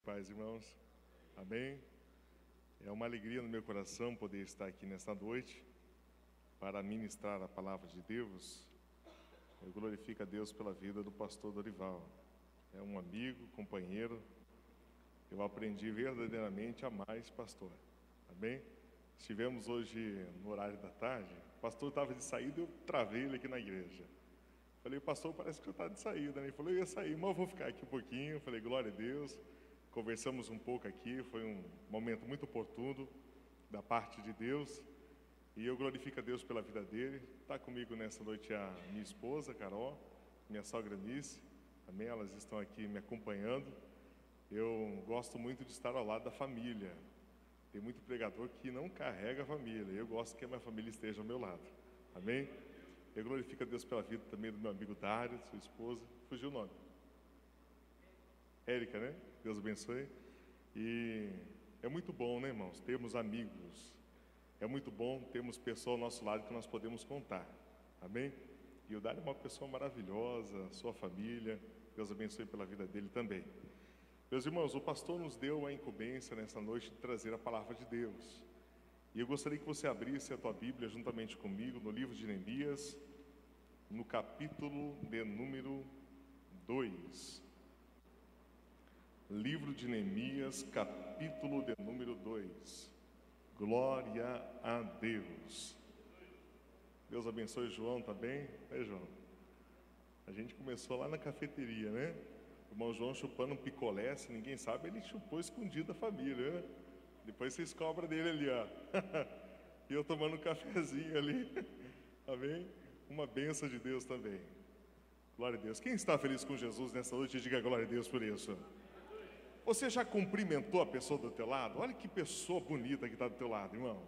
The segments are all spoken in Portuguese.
Paz, irmãos. Amém. É uma alegria no meu coração poder estar aqui nesta noite para ministrar a palavra de Deus. Eu glorifico a Deus pela vida do pastor Dorival. É um amigo, companheiro. Eu aprendi verdadeiramente a amar esse pastor. Amém. Estivemos hoje no horário da tarde. O pastor estava de saída e eu travei ele aqui na igreja. Falei, pastor, parece que eu estou de saída, né? Ele falou, eu ia sair, mas eu vou ficar aqui um pouquinho. Falei, glória a Deus. Conversamos um pouco aqui, foi um momento muito oportuno da parte de Deus. E eu glorifico a Deus pela vida dele. Está comigo nessa noite a minha esposa, Carol, minha sogra Nice. Amém? Elas estão aqui me acompanhando. Eu gosto muito de estar ao lado da família. Tem muito pregador que não carrega a família. Eu gosto que a minha família esteja ao meu lado. Amém? Eu glorifico a Deus pela vida também do meu amigo Dário, sua esposa. Fugiu o nome? Érica, né? Deus abençoe. E é muito bom, né, irmãos? Termos amigos. É muito bom termos pessoas ao nosso lado que nós podemos contar. Amém? E o Dário é uma pessoa maravilhosa, sua família. Deus abençoe pela vida dele também. Meus irmãos, o pastor nos deu a incumbência nessa noite de trazer a palavra de Deus. E eu gostaria que você abrisse a tua Bíblia juntamente comigo no livro de Neemias, no capítulo de número 2. Livro de Neemias, capítulo de número 2. Glória a Deus. Deus abençoe João também. João? A gente começou lá na cafeteria, né? O irmão João chupando um picolé, se ninguém sabe, ele chupou escondido da família, né? Depois vocês cobram dele ali, ó. E eu tomando um cafezinho ali. Amém? Uma bênção de Deus também. Glória a Deus. Quem está feliz com Jesus nessa noite, diga glória a Deus por isso. Você já cumprimentou a pessoa do teu lado? Olha que pessoa bonita que está do teu lado, irmão.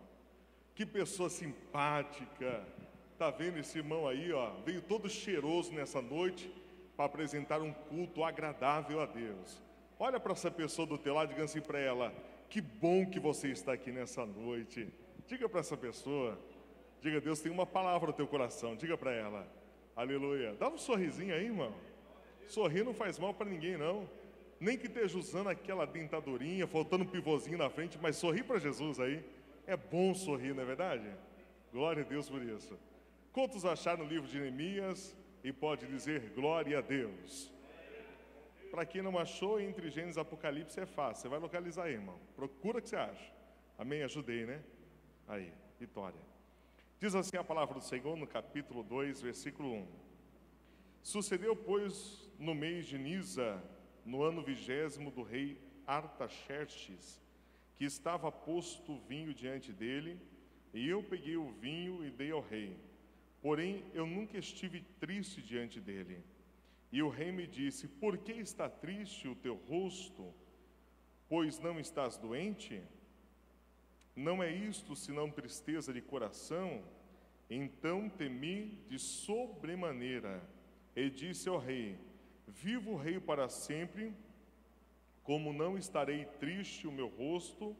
Que pessoa simpática. Está vendo esse irmão aí, ó? Veio todo cheiroso nessa noite para apresentar um culto agradável a Deus. Olha para essa pessoa do teu lado e diga assim para ela, que bom que você está aqui nessa noite. Diga para essa pessoa, diga, Deus tem uma palavra no teu coração, diga para ela, aleluia. Dá um sorrisinho aí, irmão. Sorrir não faz mal para ninguém, não. Nem que esteja usando aquela dentadurinha, faltando um pivôzinho na frente, mas sorri para Jesus aí. É bom sorrir, não é verdade? Glória a Deus por isso. Quantos acharam no livro de Neemias e pode dizer glória a Deus? Para quem não achou, entre Gênesis e Apocalipse é fácil. Você vai localizar aí, irmão. Procura o que você acha. Amém? Ajudei, né? Aí, vitória. Diz assim a palavra do Senhor no capítulo 2, versículo 1. Sucedeu, pois, no mês de Nisa, no ano 20º do rei Artaxerxes, que estava posto vinho diante dele, e eu peguei o vinho e dei ao rei. Porém, eu nunca estive triste diante dele. E o rei me disse, por que está triste o teu rosto? Pois não estás doente? Não é isto senão tristeza de coração? Então temi de sobremaneira, e disse ao rei, vivo o rei para sempre, como não estarei triste o meu rosto,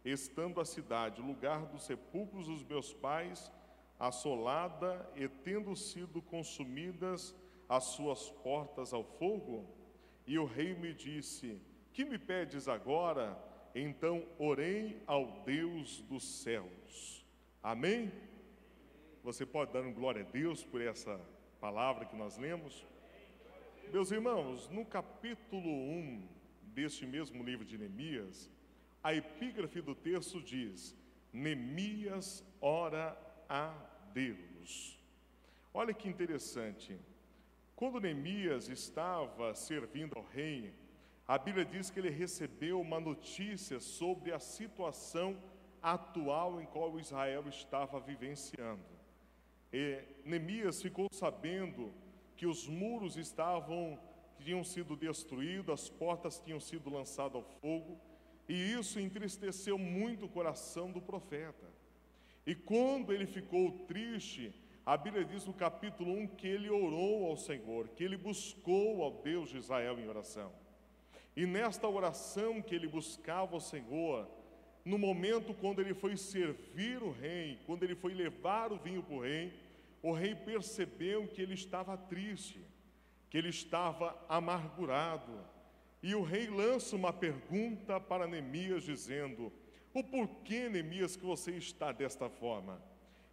estando a cidade, lugar dos sepulcros dos meus pais, assolada e tendo sido consumidas as suas portas ao fogo? E o rei me disse, que me pedes agora? Então orei ao Deus dos céus. Amém? Você pode dar glória a Deus por essa palavra que nós lemos? Meus irmãos, no capítulo 1 deste mesmo livro de Neemias, a epígrafe do texto diz, Neemias ora a Deus. Olha que interessante. Quando Neemias estava servindo ao rei, a Bíblia diz que ele recebeu uma notícia sobre a situação atual em qual Israel estava vivenciando. E Neemias ficou sabendo que os muros tinham sido destruídos, as portas tinham sido lançadas ao fogo, e isso entristeceu muito o coração do profeta. E quando ele ficou triste, a Bíblia diz no capítulo 1 que ele orou ao Senhor, que ele buscou ao Deus de Israel em oração. E nesta oração que ele buscava ao Senhor, no momento quando ele foi servir o rei, quando ele foi levar o vinho para o rei percebeu que ele estava triste, que ele estava amargurado. E o rei lança uma pergunta para Neemias, dizendo: o porquê, Neemias, que você está desta forma?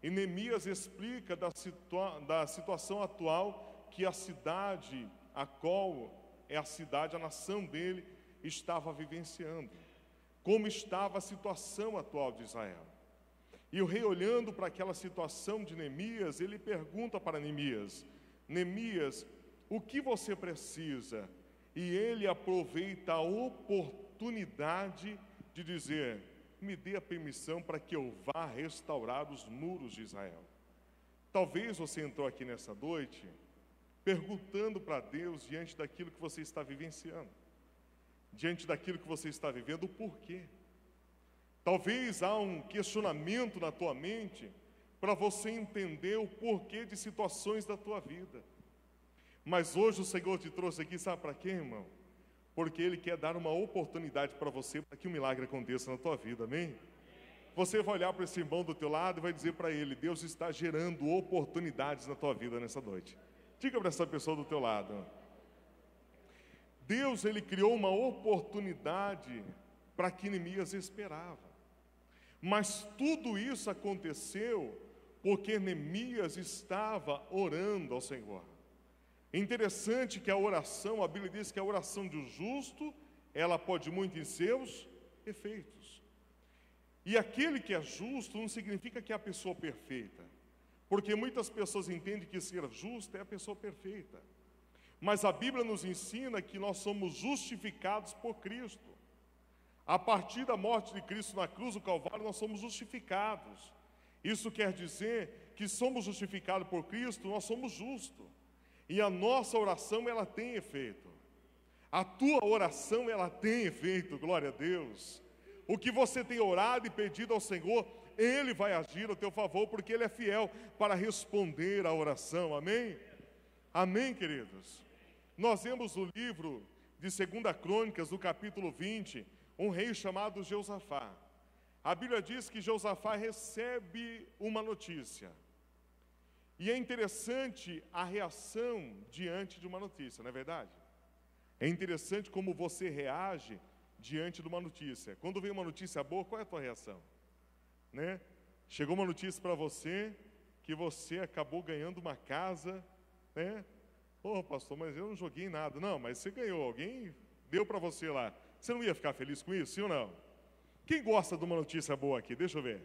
E Neemias explica da situação atual que a cidade, a qual é a cidade, a nação dele, estava vivenciando. Como estava a situação atual de Israel. E o rei, olhando para aquela situação de Neemias, ele pergunta para Neemias: Neemias, o que você precisa? E ele aproveita a oportunidade de dizer: me dê a permissão para que eu vá restaurar os muros de Israel. Talvez você entrou aqui nessa noite perguntando para Deus, diante daquilo que você está vivenciando, diante daquilo que você está vivendo, o porquê. Talvez há um questionamento na tua mente para você entender o porquê de situações da tua vida. Mas hoje o Senhor te trouxe aqui, sabe para quê, irmão? Porque Ele quer dar uma oportunidade para você, para que um milagre aconteça na tua vida, amém? Você vai olhar para esse irmão do teu lado e vai dizer para ele: Deus está gerando oportunidades na tua vida nessa noite. Diga para essa pessoa do teu lado: Deus, Ele criou uma oportunidade para que Neemias esperava. Mas tudo isso aconteceu porque Neemias estava orando ao Senhor. É interessante que a oração, a Bíblia diz que a oração do justo, ela pode muito em seus efeitos. E aquele que é justo não significa que é a pessoa perfeita, porque muitas pessoas entendem que ser justo é a pessoa perfeita. Mas a Bíblia nos ensina que nós somos justificados por Cristo. A partir da morte de Cristo na cruz do Calvário, nós somos justificados. Isso quer dizer que somos justificados por Cristo, nós somos justos. E a nossa oração, ela tem efeito. A tua oração, ela tem efeito, glória a Deus. O que você tem orado e pedido ao Senhor, Ele vai agir a teu favor, porque Ele é fiel para responder à oração, amém? Amém, queridos? Nós vemos no livro de 2 Crônicas, no capítulo 20, um rei chamado Jeosafá. A Bíblia diz que Jeosafá recebe uma notícia. E é interessante a reação diante de uma notícia, não é verdade? É interessante como você reage diante de uma notícia. Quando vem uma notícia boa, qual é a tua reação? Né? Chegou uma notícia para você que você acabou ganhando uma casa, né? Ô, pastor, mas eu não joguei nada. Não, mas você ganhou, alguém deu para você lá. Você não ia ficar feliz com isso, sim ou não? Quem gosta de uma notícia boa aqui? Deixa eu ver.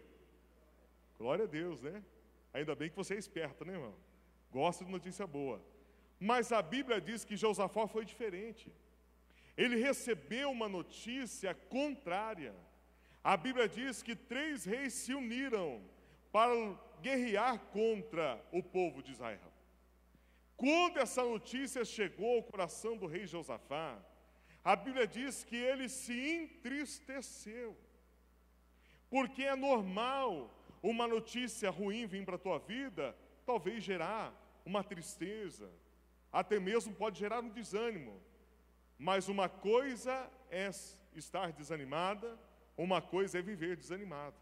Glória a Deus, né? Ainda bem que você é esperto, né, irmão? Gosta de notícia boa. Mas a Bíblia diz que Josafá foi diferente. Ele recebeu uma notícia contrária. A Bíblia diz que 3 reis se uniram para guerrear contra o povo de Israel. Quando essa notícia chegou ao coração do rei Josafá, a Bíblia diz que ele se entristeceu. Porque é normal uma notícia ruim vir para a tua vida, talvez gerar uma tristeza, até mesmo pode gerar um desânimo. Mas uma coisa é estar desanimada, uma coisa é viver desanimado.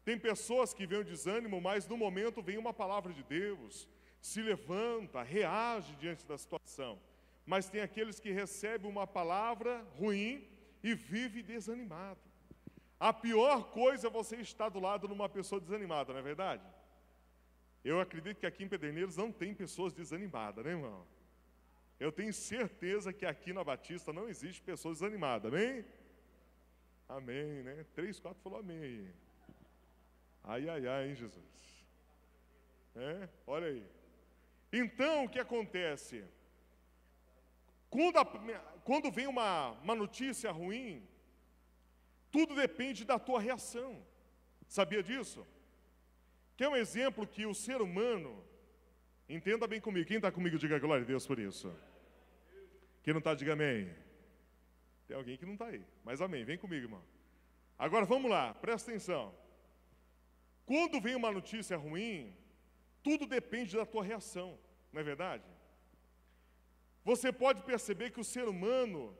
Tem pessoas que veem o desânimo, mas no momento vem uma palavra de Deus, se levanta, reage diante da situação. Mas tem aqueles que recebem uma palavra ruim e vive desanimado. A pior coisa é você estar do lado de uma pessoa desanimada, não é verdade? Eu acredito que aqui em Pederneiros não tem pessoas desanimadas, né, irmão? Eu tenho certeza que aqui na Batista não existe pessoas desanimadas, amém? Amém, né? 3, 4 falou amém aí. Ai, ai, ai, hein, Jesus? Olha aí. Então, o que acontece? Quando vem uma notícia ruim, tudo depende da tua reação. Sabia disso? Quer um exemplo que o ser humano, entenda bem comigo, quem está comigo diga glória a Deus por isso. Quem não está, diga amém. Tem alguém que não está aí, mas amém, vem comigo, irmão. Agora vamos lá, presta atenção. Quando vem uma notícia ruim, tudo depende da tua reação, não é verdade? Você pode perceber que o ser humano,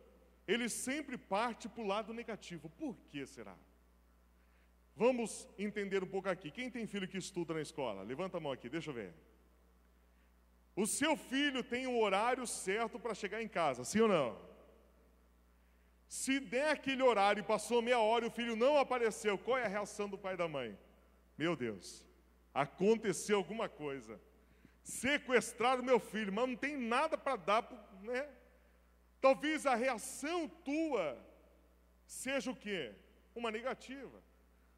ele sempre parte para o lado negativo. Por que será? Vamos entender um pouco aqui. Quem tem filho que estuda na escola? Levanta a mão aqui, deixa eu ver. O seu filho tem um horário certo para chegar em casa, sim ou não? Se der aquele horário e passou meia hora e o filho não apareceu, qual é a reação do pai e da mãe? Meu Deus, aconteceu alguma coisa. Sequestraram meu filho, mas não tem nada para dar, né? Talvez a reação tua seja o quê? Uma negativa.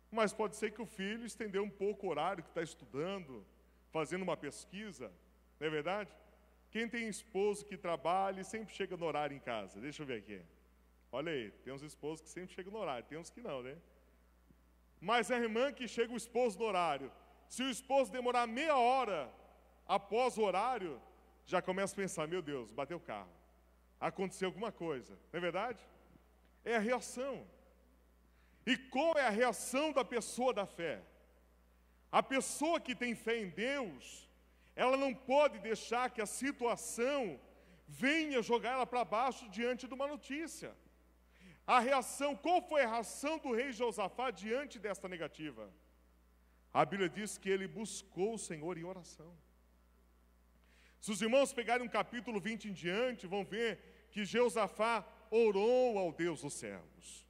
Mas pode ser que o filho estendeu um pouco o horário que está estudando, fazendo uma pesquisa, não é verdade? Quem tem esposo que trabalha e sempre chega no horário em casa? Deixa eu ver aqui. Olha aí, tem uns esposos que sempre chegam no horário, tem uns que não, né? Mas a irmã que chega o esposo no horário, se o esposo demorar meia hora após o horário, já começa a pensar, meu Deus, bateu o carro, aconteceu alguma coisa, não é verdade? É a reação. E qual é a reação da pessoa da fé? A pessoa que tem fé em Deus, ela não pode deixar que a situação venha jogar ela para baixo diante de uma notícia. A reação, qual foi a reação do rei Josafá diante desta negativa? A Bíblia diz que ele buscou o Senhor em oração. Se os irmãos pegarem o capítulo 20 em diante, vão ver que Josafá orou ao Deus dos céus.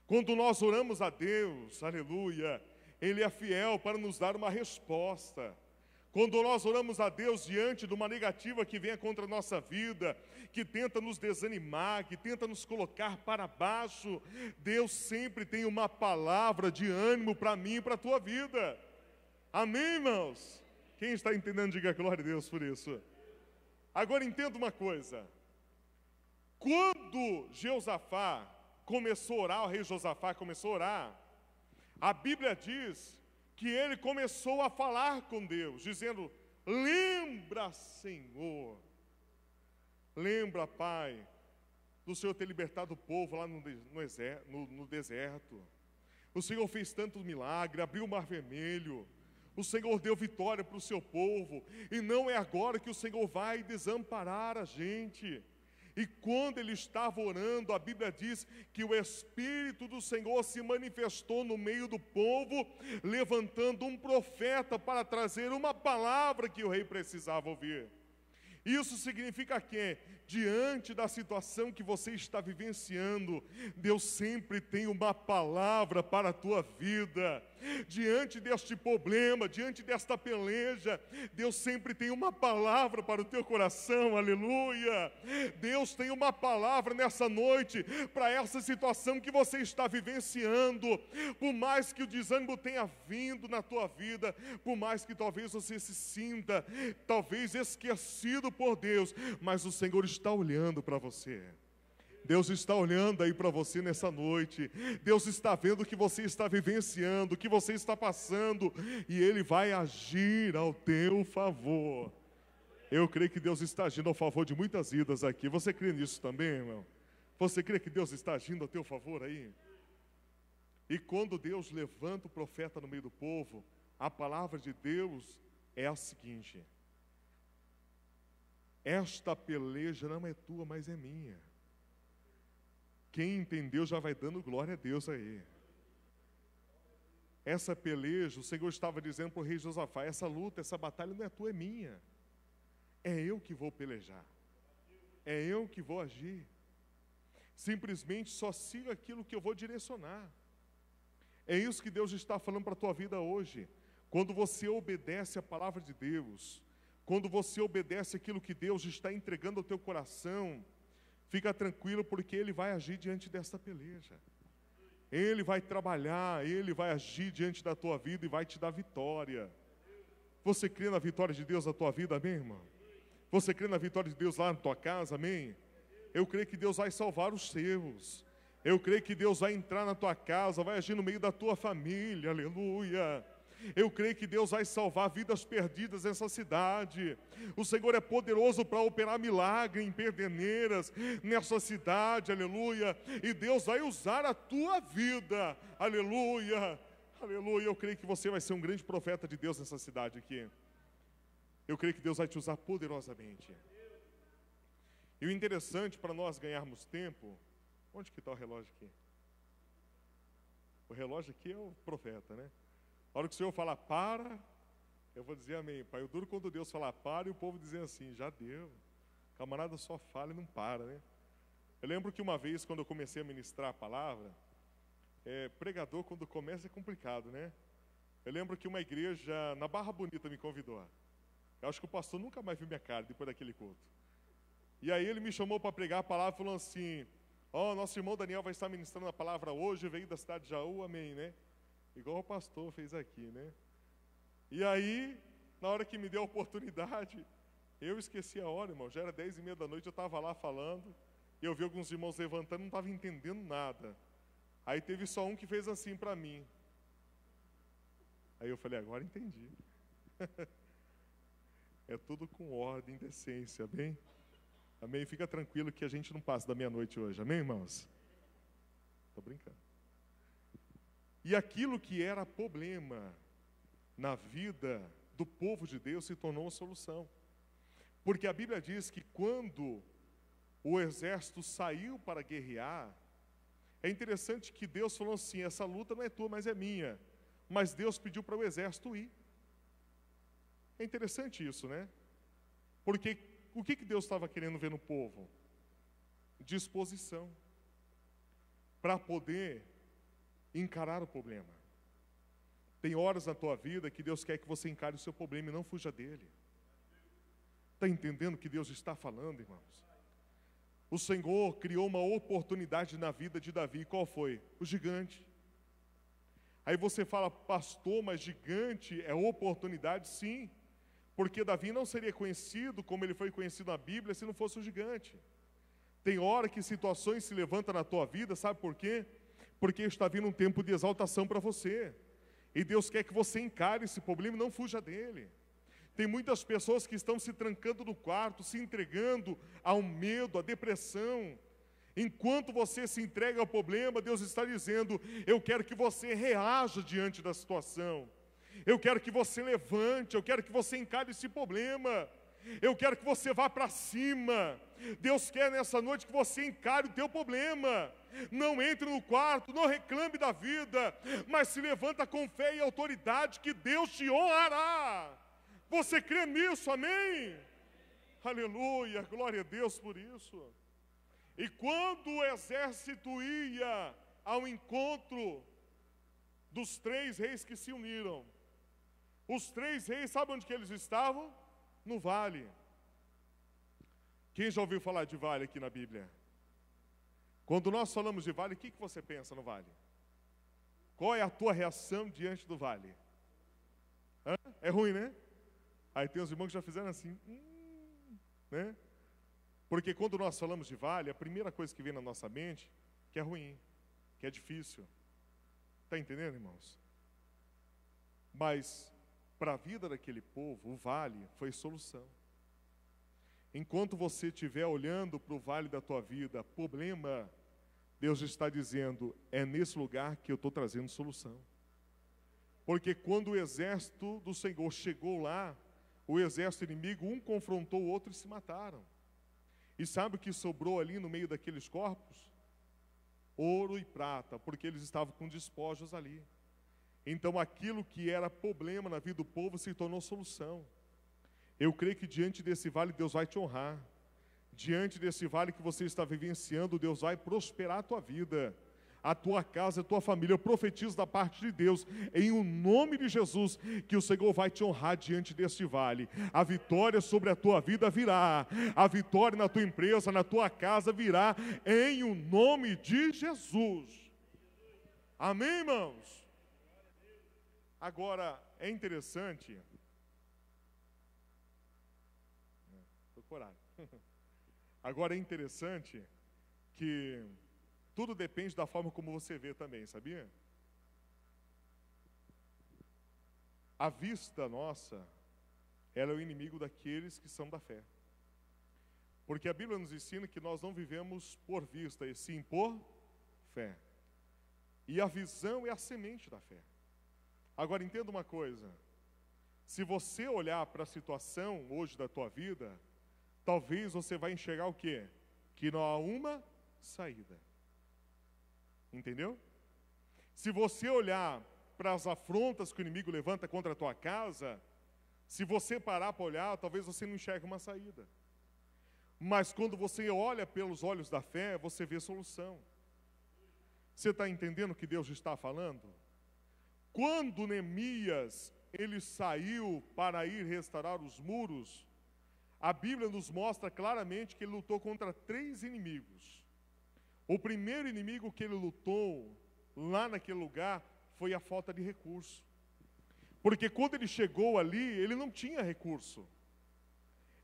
Quando nós oramos a Deus, aleluia, Ele é fiel para nos dar uma resposta. Quando nós oramos a Deus diante de uma negativa que venha contra a nossa vida, que tenta nos desanimar, que tenta nos colocar para baixo, Deus sempre tem uma palavra de ânimo para mim e para a tua vida. Amém, irmãos? Quem está entendendo, diga glória a Deus por isso. Agora entenda uma coisa. Quando Josafá começou a orar, o rei Josafá começou a orar, a Bíblia diz que ele começou a falar com Deus, dizendo, lembra, Senhor, lembra, Pai, do Senhor ter libertado o povo lá no deserto. O Senhor fez tantos milagres, abriu o mar vermelho, o Senhor deu vitória para o seu povo, e não é agora que o Senhor vai desamparar a gente. E quando ele estava orando, a Bíblia diz que o Espírito do Senhor se manifestou no meio do povo, levantando um profeta para trazer uma palavra que o rei precisava ouvir. Isso significa que, diante da situação que você está vivenciando, Deus sempre tem uma palavra para a tua vida. Diante deste problema, diante desta peleja, Deus sempre tem uma palavra para o teu coração, aleluia. Deus tem uma palavra nessa noite para essa situação que você está vivenciando. Por mais que o desânimo tenha vindo na tua vida, por mais que talvez você se sinta, talvez esquecido por Deus, mas o Senhor está olhando para você. Deus está olhando aí para você nessa noite. Deus está vendo o que você está vivenciando, o que você está passando, e Ele vai agir ao teu favor. Eu creio que Deus está agindo ao favor de muitas vidas aqui. Você crê nisso também, irmão? Você crê que Deus está agindo ao teu favor aí? E quando Deus levanta o profeta no meio do povo, a palavra de Deus é a seguinte: esta peleja não é tua, mas é minha. Quem entendeu já vai dando glória a Deus aí. Essa peleja, o Senhor estava dizendo para o rei Josafá, essa luta, essa batalha não é tua, é minha. É eu que vou pelejar. É eu que vou agir. Simplesmente só siga aquilo que eu vou direcionar. É isso que Deus está falando para a tua vida hoje. Quando você obedece a palavra de Deus, quando você obedece aquilo que Deus está entregando ao teu coração, fica tranquilo, porque Ele vai agir diante desta peleja. Ele vai trabalhar, Ele vai agir diante da tua vida e vai te dar vitória. Você crê na vitória de Deus na tua vida, amém, irmão? Você crê na vitória de Deus lá na tua casa, amém? Eu creio que Deus vai salvar os seus. Eu creio que Deus vai entrar na tua casa, vai agir no meio da tua família, aleluia. Eu creio que Deus vai salvar vidas perdidas nessa cidade. O Senhor é poderoso para operar milagre em Pederneiras, nessa cidade, aleluia. E Deus vai usar a tua vida, aleluia, aleluia. Eu creio que você vai ser um grande profeta de Deus nessa cidade aqui. Eu creio que Deus vai te usar poderosamente. E o interessante, para nós ganharmos tempo, onde que está o relógio aqui? O relógio aqui é o profeta, né? A hora que o Senhor falar para, eu vou dizer amém, Pai. Eu duro quando Deus falar para e o povo dizer assim, já deu. Camarada só fala e não para, né? Eu lembro que uma vez, quando eu comecei a ministrar a palavra, pregador, quando começa, é complicado, né? Eu lembro que uma igreja na Barra Bonita me convidou. Eu acho que o pastor nunca mais viu minha cara depois daquele culto. E aí ele me chamou para pregar a palavra, falando assim: nosso irmão Daniel vai estar ministrando a palavra hoje, veio da cidade de Jaú, amém, né? Igual o pastor fez aqui, né? E aí, na hora que me deu a oportunidade, eu esqueci a hora, irmão, já era 10h30 da noite, eu estava lá falando, e eu vi alguns irmãos levantando, não estava entendendo nada. Aí teve só um que fez assim para mim. Aí eu falei: agora entendi. É tudo com ordem e decência, bem? Amém? Fica tranquilo que a gente não passa da meia-noite hoje, amém, irmãos? Estou brincando. E aquilo que era problema na vida do povo de Deus se tornou uma solução. Porque a Bíblia diz que quando o exército saiu para guerrear, é interessante que Deus falou assim: essa luta não é tua, mas é minha. Mas Deus pediu para o exército ir. É interessante isso, né? Porque o que Deus estava querendo ver no povo? Disposição para poder encarar o problema. Tem horas na tua vida que Deus quer que você encare o seu problema e não fuja dele. Está entendendo o que Deus está falando, irmãos? O Senhor criou uma oportunidade na vida de Davi. Qual foi? O gigante. Aí você fala: pastor, mas gigante é oportunidade? Sim, porque Davi não seria conhecido como ele foi conhecido na Bíblia se não fosse o gigante. Tem hora que situações se levantam na tua vida, sabe por quê? Porque está vindo um tempo de exaltação para você, e Deus quer que você encare esse problema e não fuja dele. Tem muitas pessoas que estão se trancando no quarto, se entregando ao medo, à depressão. Enquanto você se entrega ao problema, Deus está dizendo: eu quero que você reaja diante da situação. Eu quero que você levante, eu quero que você encare esse problema. Eu quero que você vá para cima. Deus quer nessa noite que você encare o teu problema. Não entre no quarto, não reclame da vida, mas se levanta com fé e autoridade que Deus te honrará. Você crê nisso, amém? Aleluia, glória a Deus por isso. E quando o exército ia ao encontro dos 3 reis que se uniram, os 3 reis, sabe onde que eles estavam? No vale. Quem já ouviu falar de vale aqui na Bíblia? Quando nós falamos de vale, o que você pensa no vale? Qual é a tua reação diante do vale? É ruim, né? Aí tem os irmãos que já fizeram assim, né? Porque quando nós falamos de vale, a primeira coisa que vem na nossa mente, que é ruim, que é difícil. Está entendendo, irmãos? Mas, para a vida daquele povo, o vale foi solução. Enquanto você estiver olhando para o vale da tua vida, problema, Deus está dizendo: é nesse lugar que eu estou trazendo solução. Porque quando o exército do Senhor chegou lá, o exército inimigo, um confrontou o outro e se mataram. E sabe o que sobrou ali no meio daqueles corpos? Ouro e prata, porque eles estavam com despojos ali. Então aquilo que era problema na vida do povo se tornou solução. Eu creio que diante desse vale Deus vai te honrar. Diante desse vale que você está vivenciando, Deus vai prosperar a tua vida, a tua casa, a tua família. Eu profetizo da parte de Deus, em o nome de Jesus, que o Senhor vai te honrar diante deste vale. A vitória sobre a tua vida virá, a vitória na tua empresa, na tua casa virá, em o nome de Jesus. Amém, irmãos? Agora, é interessante, agora é interessante que tudo depende da forma como você vê também, sabia? A vista nossa, ela é o inimigo daqueles que são da fé. Porque a Bíblia nos ensina que nós não vivemos por vista, e sim por fé. E a visão é a semente da fé. Agora entenda uma coisa: se você olhar para a situação hoje da tua vida, talvez você vai enxergar o quê? Que não há uma saída. Entendeu? Se você olhar para as afrontas que o inimigo levanta contra a tua casa, se você parar para olhar, talvez você não enxergue uma saída. Mas quando você olha pelos olhos da fé, você vê solução. Você está entendendo o que Deus está falando? Quando Neemias, ele saiu para ir restaurar os muros, a Bíblia nos mostra claramente que ele lutou contra 3 inimigos. O primeiro inimigo que ele lutou lá naquele lugar foi a falta de recurso. Porque quando ele chegou ali, ele não tinha recurso.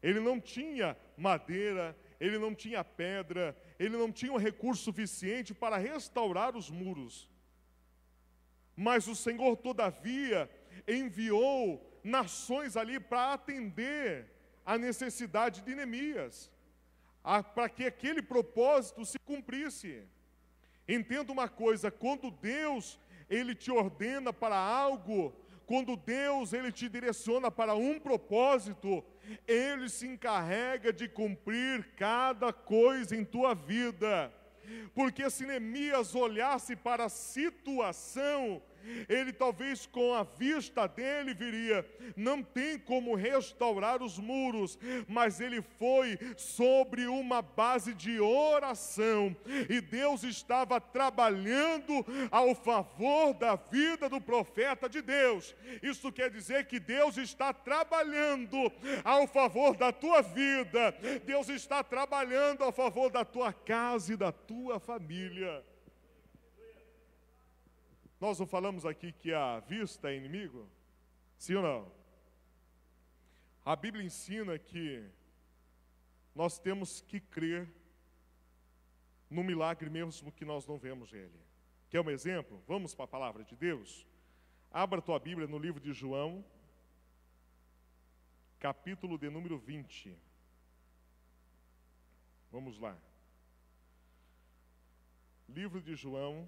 Ele não tinha madeira, ele não tinha pedra, ele não tinha um recurso suficiente para restaurar os muros. Mas o Senhor, todavia, enviou nações ali para atender a necessidade de Neemias, para que aquele propósito se cumprisse. Entenda uma coisa, quando Deus, ele te ordena para algo, quando Deus, ele te direciona para um propósito, ele se encarrega de cumprir cada coisa em tua vida. Porque se Neemias olhasse para a situação, ele talvez com a vista dele viria, não tem como restaurar os muros, mas ele foi sobre uma base de oração, e Deus estava trabalhando ao favor da vida do profeta de Deus. Isso quer dizer que Deus está trabalhando ao favor da tua vida, Deus está trabalhando ao favor da tua casa e da tua família. Nós não falamos aqui que a vista é inimigo? Sim ou não? A Bíblia ensina que nós temos que crer no milagre mesmo que nós não vemos ele. Quer um exemplo? Vamos para a palavra de Deus? Abra tua Bíblia no livro de João, capítulo de número 20. Vamos lá. Livro de João,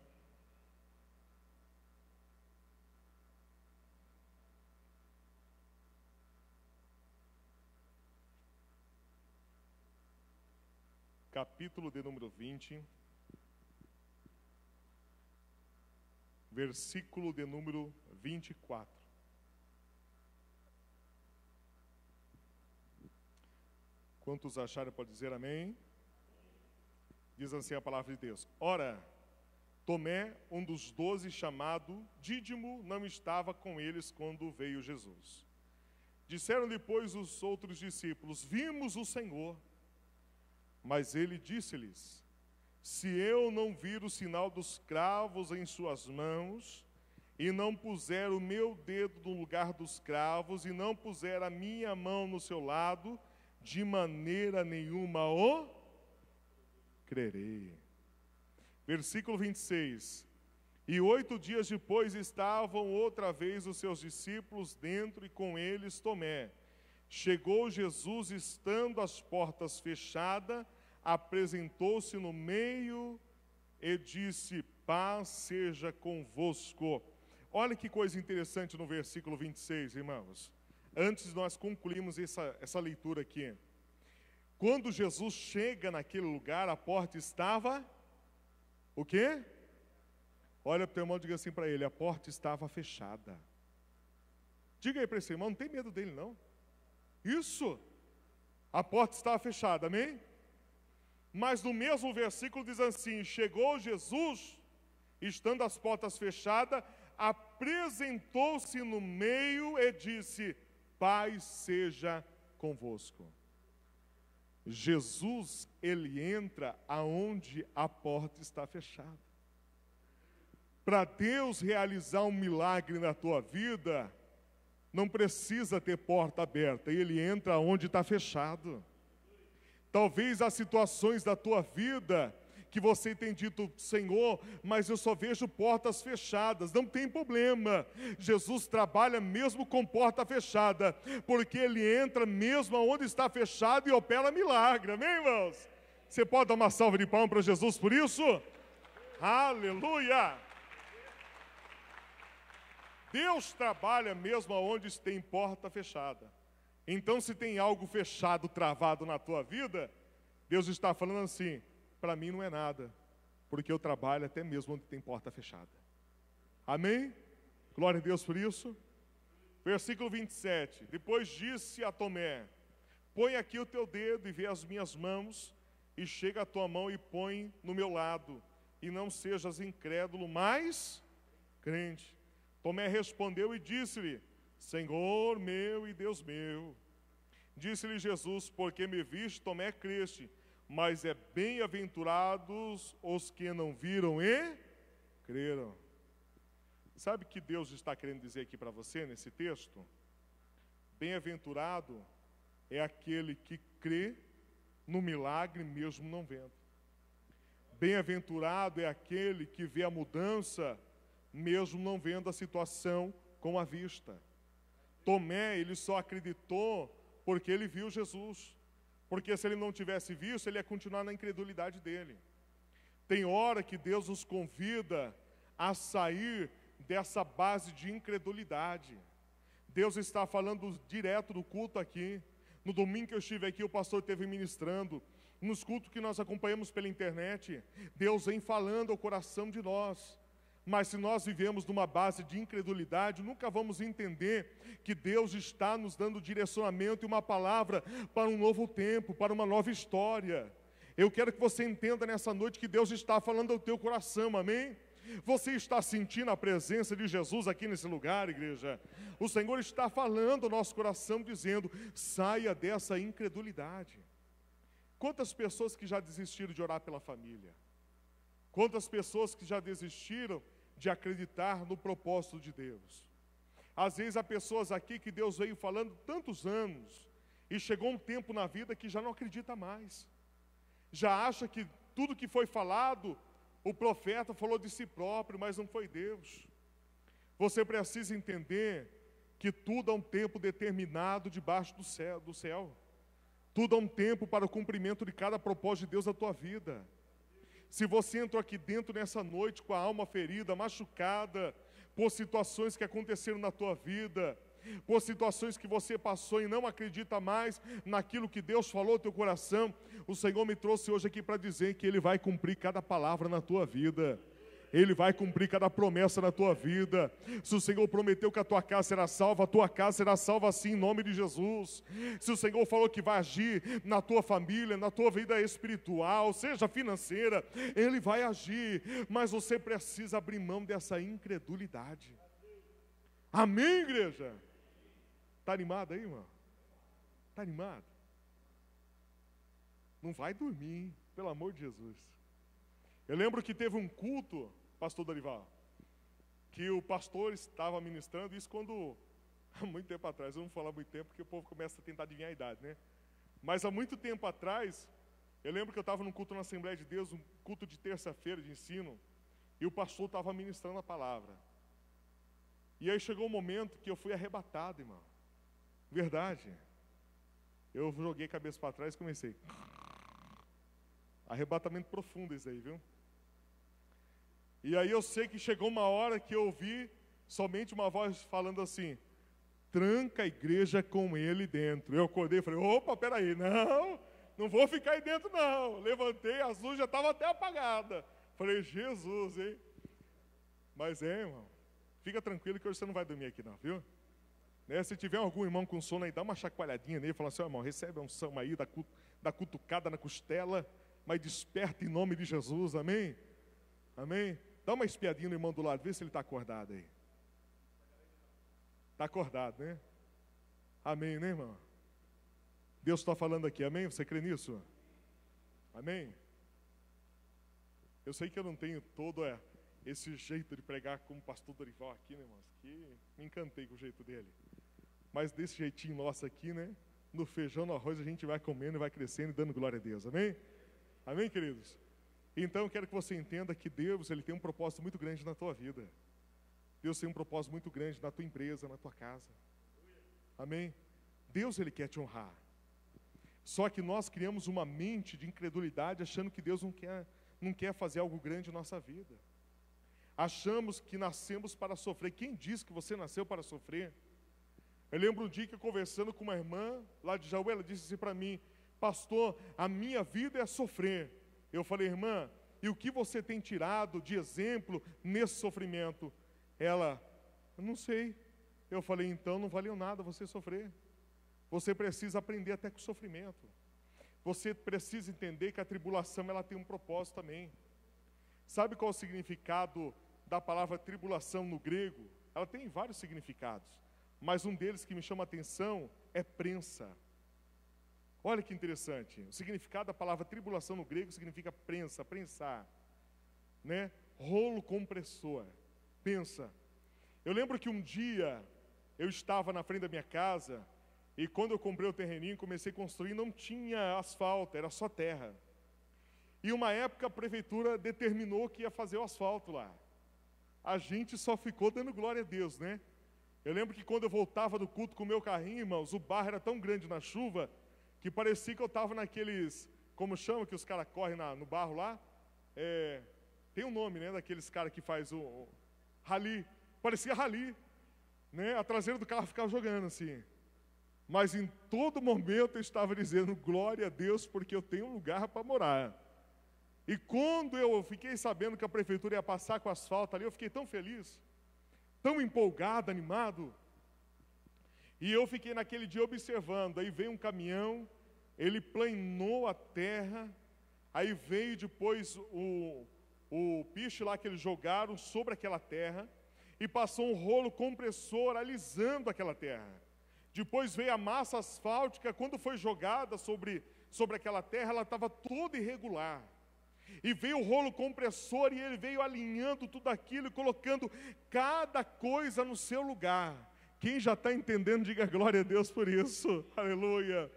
capítulo de número 20, versículo de número 24. Quantos acharem, pode dizer amém? Diz assim a palavra de Deus: Ora, Tomé, um dos 12, chamado Dídimo, não estava com eles quando veio Jesus. Disseram depois os outros discípulos: Vimos o Senhor. Mas ele disse-lhes: Se eu não vir o sinal dos cravos em suas mãos, e não puser o meu dedo no lugar dos cravos, e não puser a minha mão no seu lado, de maneira nenhuma o crerei. Versículo 26. E 8 dias depois estavam outra vez os seus discípulos dentro, e com eles Tomé. Chegou Jesus, estando as portas fechadas, apresentou-se no meio e disse: Paz seja convosco. Olha que coisa interessante no versículo 26, irmãos. Antes de nós concluirmos essa leitura aqui. Quando Jesus chega naquele lugar, a porta estava o quê? Olha para o teu irmão e diga assim para ele: a porta estava fechada. Diga aí para esse irmão, não tem medo dele não. Isso, a porta estava fechada, amém? Mas no mesmo versículo diz assim: chegou Jesus, estando as portas fechadas, apresentou-se no meio e disse: Paz seja convosco. Jesus, ele entra aonde a porta está fechada. Para Deus realizar um milagre na tua vida, não precisa ter porta aberta, ele entra onde está fechado. Talvez as situações da tua vida que você tem dito: Senhor, mas eu só vejo portas fechadas. Não tem problema, Jesus trabalha mesmo com porta fechada, porque ele entra mesmo onde está fechado e opera milagre, amém, irmãos? Você pode dar uma salva de palmas para Jesus por isso? Aleluia! Deus trabalha mesmo onde tem porta fechada. Então, se tem algo fechado, travado na tua vida, Deus está falando assim: para mim não é nada, porque eu trabalho até mesmo onde tem porta fechada. Amém? Glória a Deus por isso. Versículo 27. Depois disse a Tomé: Põe aqui o teu dedo e vê as minhas mãos, e chega a tua mão e põe no meu lado, e não sejas incrédulo, mas crente. Tomé respondeu e disse-lhe: Senhor meu e Deus meu. Disse-lhe Jesus: porque me viste, Tomé, creste, mas é bem-aventurados os que não viram e creram. Sabe o que Deus está querendo dizer aqui para você nesse texto? Bem-aventurado é aquele que crê no milagre mesmo não vendo. Bem-aventurado é aquele que vê a mudança mesmo não vendo a situação com a vista. Tomé, ele só acreditou porque ele viu Jesus. Porque se ele não tivesse visto, ele ia continuar na incredulidade dele. Tem hora que Deus nos convida a sair dessa base de incredulidade. Deus está falando direto do culto aqui. No domingo que eu estive aqui, o pastor esteve ministrando. Nos cultos que nós acompanhamos pela internet, Deus vem falando ao coração de nós. Mas se nós vivemos numa base de incredulidade, nunca vamos entender que Deus está nos dando direcionamento e uma palavra para um novo tempo, para uma nova história. Eu quero que você entenda nessa noite que Deus está falando ao teu coração, amém? Você está sentindo a presença de Jesus aqui nesse lugar, igreja? O Senhor está falando ao nosso coração, dizendo: saia dessa incredulidade. Quantas pessoas que já desistiram de orar pela família? Quantas pessoas que já desistiram de acreditar no propósito de Deus? Às vezes há pessoas aqui que Deus veio falando tantos anos, e chegou um tempo na vida que já não acredita mais. Já acha que tudo que foi falado, o profeta falou de si próprio, mas não foi Deus. Você precisa entender que tudo há um tempo determinado debaixo do céu. Tudo há um tempo para o cumprimento de cada propósito de Deus na tua vida. Se você entrou aqui dentro nessa noite com a alma ferida, machucada, por situações que aconteceram na tua vida, por situações que você passou e não acredita mais naquilo que Deus falou no teu coração, o Senhor me trouxe hoje aqui para dizer que Ele vai cumprir cada palavra na tua vida. Ele vai cumprir cada promessa na tua vida. Se o Senhor prometeu que a tua casa será salva, a tua casa será salva sim, em nome de Jesus. Se o Senhor falou que vai agir na tua família, na tua vida espiritual, seja financeira, Ele vai agir. Mas você precisa abrir mão dessa incredulidade. Amém, igreja? Está animado aí, irmão? Está animado? Não vai dormir, hein? Pelo amor de Jesus. Eu lembro que teve um culto, pastor Dorival, que o pastor estava ministrando, isso quando, há muito tempo atrás, eu não vou falar muito tempo, porque o povo começa a tentar adivinhar a idade, né? Mas há muito tempo atrás, eu lembro que eu estava num culto na Assembleia de Deus, um culto de terça-feira de ensino, e o pastor estava ministrando a palavra. E aí chegou um momento que eu fui arrebatado, irmão. Verdade. Eu joguei a cabeça para trás e comecei. Arrebatamento profundo isso aí, viu? E aí eu sei que chegou uma hora que eu ouvi somente uma voz falando assim: tranca a igreja com ele dentro. Eu acordei e falei: opa, peraí, não vou ficar aí dentro não. Levantei, a luz já estava até apagada. Falei: Jesus, hein? Mas irmão, fica tranquilo que hoje você não vai dormir aqui não, viu? Né? Se tiver algum irmão com sono aí, dá uma chacoalhadinha nele e fala assim: irmão, recebe a unção aí da cutucada na costela, mas desperta em nome de Jesus, amém? Amém? Dá uma espiadinha no irmão do lado, vê se ele está acordado aí. Está acordado, né? Amém, né, irmão? Deus está falando aqui, amém? Você crê nisso? Amém? Eu sei que eu não tenho todo esse jeito de pregar como o pastor Dorival aqui, né, irmãos? Que me encantei com o jeito dele. Mas desse jeitinho nosso aqui, né? No feijão, no arroz, a gente vai comendo e vai crescendo e dando glória a Deus, amém? Amém, queridos? Então eu quero que você entenda que Deus, Ele tem um propósito muito grande na tua vida. Deus tem um propósito muito grande na tua empresa, na tua casa. Amém? Deus, Ele quer te honrar. Só que nós criamos uma mente de incredulidade achando que Deus não quer fazer algo grande em nossa vida. Achamos que nascemos para sofrer. Quem disse que você nasceu para sofrer? Eu lembro um dia que conversando com uma irmã lá de Jaú, ela disse assim para mim: pastor, a minha vida é sofrer. Eu falei: irmã, e o que você tem tirado de exemplo nesse sofrimento? Ela: eu não sei. Eu falei: então não valeu nada você sofrer. você precisa aprender até com o sofrimento. Você precisa entender que a tribulação ela tem um propósito também. Sabe qual é o significado da palavra tribulação no grego? Ela tem vários significados, mas um deles que me chama a atenção é prensa. Olha que interessante, o significado da palavra tribulação no grego significa prensa, prensar, né? Rolo compressor, pensa. Eu lembro que um dia eu estava na frente da minha casa e quando eu comprei o terreninho, comecei a construir, não tinha asfalto, era só terra. E uma época a prefeitura determinou que ia fazer o asfalto lá. A gente só ficou dando glória a Deus, né? Eu lembro que quando eu voltava do culto com o meu carrinho, irmãos, o barro era tão grande na chuva que parecia que eu estava naqueles, como chama, que os caras correm no barro lá? Tem um nome, né, daqueles caras que faz o rally. Parecia rally, né? A traseira do carro ficava jogando assim. Mas em todo momento eu estava dizendo, glória a Deus, porque eu tenho um lugar para morar. E quando eu fiquei sabendo que a prefeitura ia passar com asfalto ali, eu fiquei tão feliz, tão empolgado, animado. E eu fiquei naquele dia observando, aí veio um caminhão, ele planou a terra, aí veio depois o piche lá que eles jogaram sobre aquela terra, e passou um rolo compressor alisando aquela terra. Depois veio a massa asfáltica, quando foi jogada sobre aquela terra, ela estava toda irregular. E veio o rolo compressor e ele veio alinhando tudo aquilo e colocando cada coisa no seu lugar. Quem já está entendendo, diga glória a Deus por isso. Aleluia.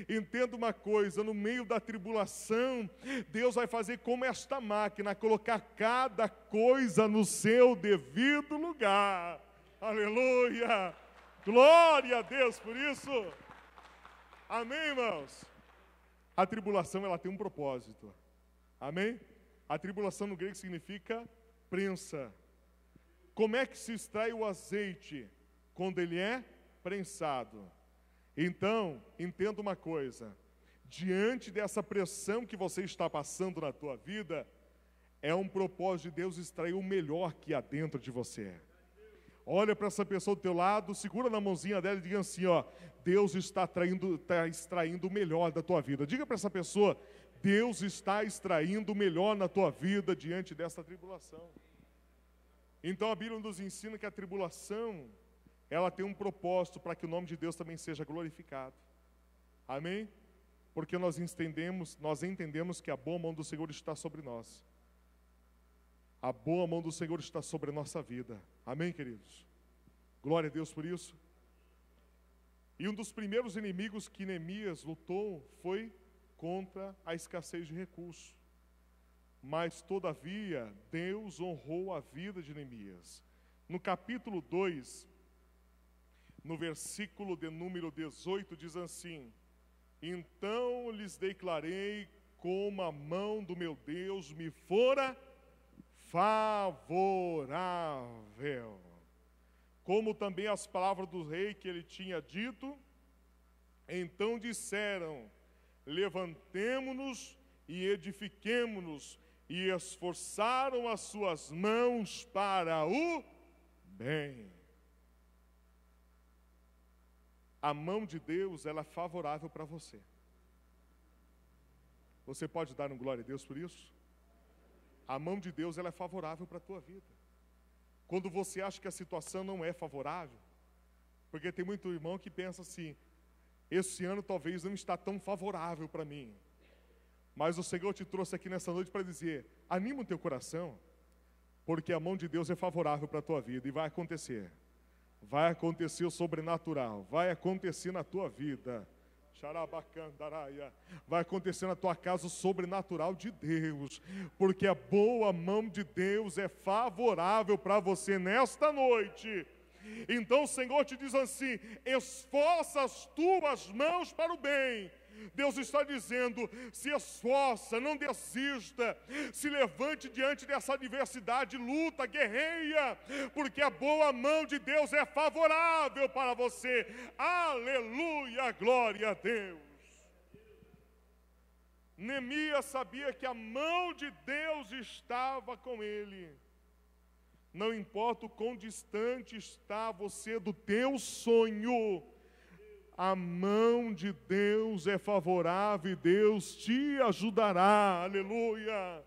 Entenda uma coisa, no meio da tribulação, Deus vai fazer como esta máquina, colocar cada coisa no seu devido lugar. Aleluia. Glória a Deus por isso. Amém, irmãos? A tribulação, ela tem um propósito. Amém? A tribulação no grego significa prensa. Como é que se extrai o azeite? Quando ele é prensado. Então, entenda uma coisa. Diante dessa pressão que você está passando na tua vida, é um propósito de Deus extrair o melhor que há dentro de você. Olha para essa pessoa do teu lado, segura na mãozinha dela e diga assim, ó, Deus está extraindo o melhor da tua vida. Diga para essa pessoa, Deus está extraindo o melhor na tua vida diante dessa tribulação. Então a Bíblia nos ensina que a tribulação, ela tem um propósito para que o nome de Deus também seja glorificado. Amém? Porque nós entendemos que a boa mão do Senhor está sobre nós. A boa mão do Senhor está sobre a nossa vida. Amém, queridos? Glória a Deus por isso. E um dos primeiros inimigos que Neemias lutou foi contra a escassez de recursos. Mas, todavia, Deus honrou a vida de Neemias. No capítulo 2, no versículo de número 18, diz assim: então lhes declarei como a mão do meu Deus me fora favorável, como também as palavras do rei que ele tinha dito. Então disseram: levantemo-nos e edifiquemo-nos, e esforçaram as suas mãos para o bem. A mão de Deus, ela é favorável para você. Você pode dar um glória a Deus por isso? A mão de Deus, ela é favorável para a tua vida. Quando você acha que a situação não é favorável, porque tem muito irmão que pensa assim: esse ano talvez não está tão favorável para mim. Mas o Senhor te trouxe aqui nessa noite para dizer: anima o teu coração, porque a mão de Deus é favorável para a tua vida e vai acontecer. Vai acontecer o sobrenatural, vai acontecer na tua vida. Vai acontecer na tua casa o sobrenatural de Deus, porque a boa mão de Deus é favorável para você nesta noite. Então o Senhor te diz assim: esforça as tuas mãos para o bem. Deus está dizendo: se esforça, não desista, se levante diante dessa adversidade, luta, guerreia, porque a boa mão de Deus é favorável para você. Aleluia, glória a Deus. Neemias sabia que a mão de Deus estava com ele. Não importa o quão distante está você do teu sonho, a mão de Deus é favorável e Deus te ajudará. Aleluia!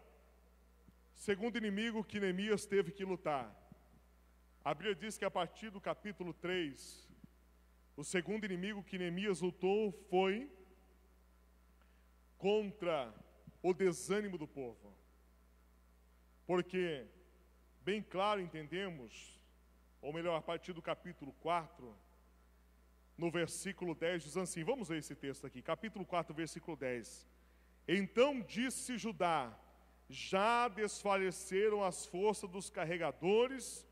Segundo inimigo que Neemias teve que lutar. A Bíblia diz que a partir do capítulo 3, o segundo inimigo que Neemias lutou foi contra o desânimo do povo. Porque, bem claro entendemos, ou melhor, a partir do capítulo 4, no versículo 10, diz assim, vamos ler esse texto aqui, capítulo 4, versículo 10. Então disse Judá, já desfaleceram as forças dos carregadores,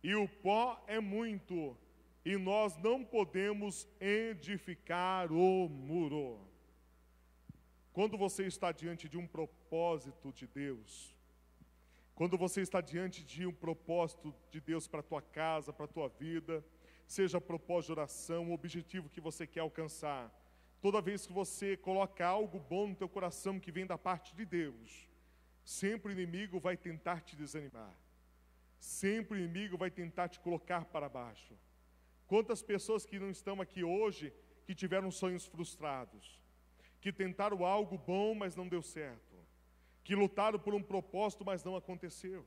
e o pó é muito, e nós não podemos edificar o muro. Quando você está diante de um propósito de Deus, quando você está diante de um propósito de Deus para a tua casa, para a tua vida, seja propósito de oração, o objetivo que você quer alcançar, toda vez que você coloca algo bom no teu coração que vem da parte de Deus, sempre o inimigo vai tentar te desanimar. Sempre o inimigo vai tentar te colocar para baixo. Quantas pessoas que não estão aqui hoje, que tiveram sonhos frustrados, que tentaram algo bom, mas não deu certo, que lutaram por um propósito, mas não aconteceu,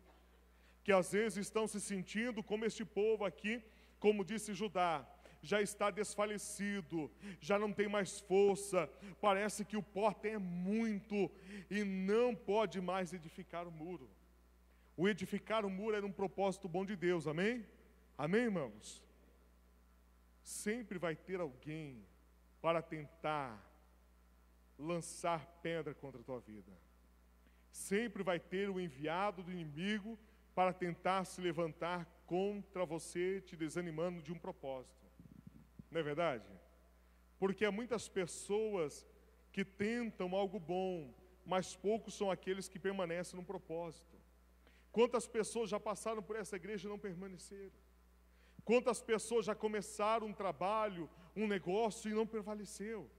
que às vezes estão se sentindo como este povo aqui, como disse Judá, já está desfalecido, já não tem mais força, parece que o pó é muito e não pode mais edificar o muro. O edificar o muro era um propósito bom de Deus, amém? Amém, irmãos? Sempre vai ter alguém para tentar lançar pedra contra a tua vida. Sempre vai ter o enviado do inimigo para tentar se levantar contra você, te desanimando de um propósito. Não é verdade? Porque há muitas pessoas que tentam algo bom, mas poucos são aqueles que permanecem no propósito. Quantas pessoas já passaram por essa igreja e não permaneceram? Quantas pessoas já começaram um trabalho, um negócio e não prevaleceu?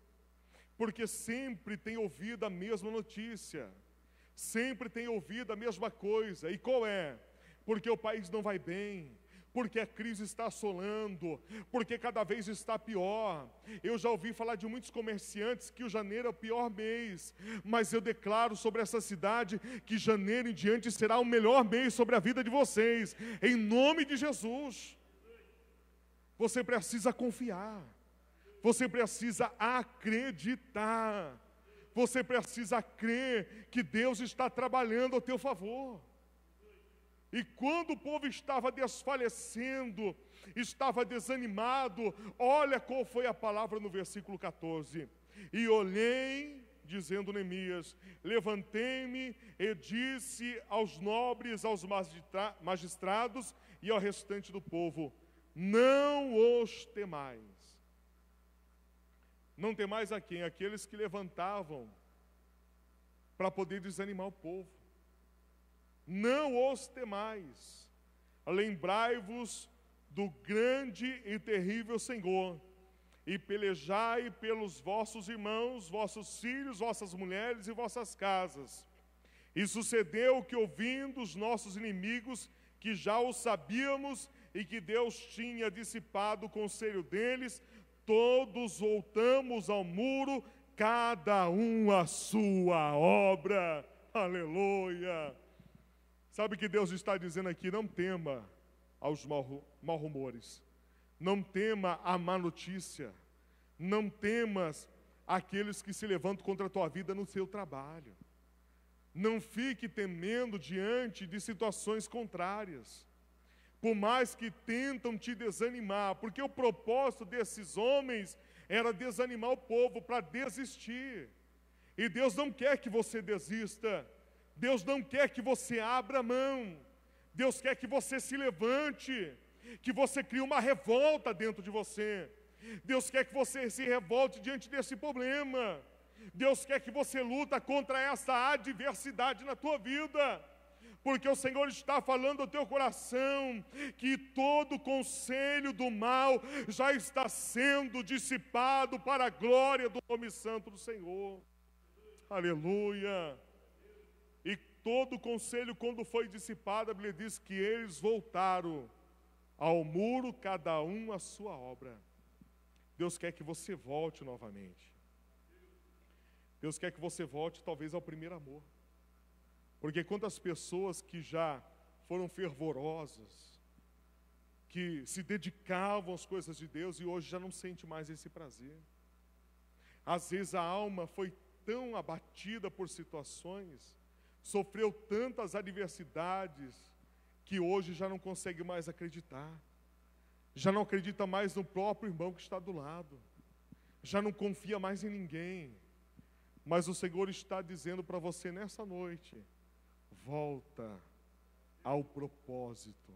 Porque sempre tem ouvido a mesma notícia, sempre tem ouvido a mesma coisa. E qual é? Porque o país não vai bem, porque a crise está assolando, porque cada vez está pior. Eu já ouvi falar de muitos comerciantes que o janeiro é o pior mês, mas eu declaro sobre essa cidade que janeiro em diante será o melhor mês sobre a vida de vocês, em nome de Jesus. Você precisa confiar, você precisa acreditar, você precisa crer que Deus está trabalhando ao teu favor. E quando o povo estava desfalecendo, estava desanimado, olha qual foi a palavra no versículo 14. E olhei, dizendo Neemias, levantei-me e disse aos nobres, aos magistrados e ao restante do povo, não os temais. Não temais a quem? Aqueles que levantavam para poder desanimar o povo. Não os temais, lembrai-vos do grande e terrível Senhor, e pelejai pelos vossos irmãos, vossos filhos, vossas mulheres e vossas casas. E sucedeu que, ouvindo os nossos inimigos, que já o sabíamos, e que Deus tinha dissipado o conselho deles, todos voltamos ao muro, cada um a sua obra. Aleluia! Sabe o que Deus está dizendo aqui? Não tema aos mau rumores, não tema a má notícia, não temas aqueles que se levantam contra a tua vida no seu trabalho. Não fique temendo diante de situações contrárias, por mais que tentam te desanimar, porque o propósito desses homens era desanimar o povo para desistir. E Deus não quer que você desista. Deus não quer que você abra mão, Deus quer que você se levante, que você crie uma revolta dentro de você, Deus quer que você se revolte diante desse problema, Deus quer que você luta contra essa adversidade na tua vida, porque o Senhor está falando ao teu coração, que todo conselho do mal já está sendo dissipado para a glória do nome santo do Senhor. Aleluia! E todo o conselho, quando foi dissipado, a Bíblia diz que eles voltaram ao muro, cada um a sua obra. Deus quer que você volte novamente. Deus quer que você volte talvez ao primeiro amor. Porque quantas pessoas que já foram fervorosas, que se dedicavam às coisas de Deus e hoje já não sente mais esse prazer. Às vezes a alma foi tão abatida por situações, sofreu tantas adversidades, que hoje já não consegue mais acreditar. Já não acredita mais no próprio irmão que está do lado. Já não confia mais em ninguém. Mas o Senhor está dizendo para você nessa noite: volta ao propósito.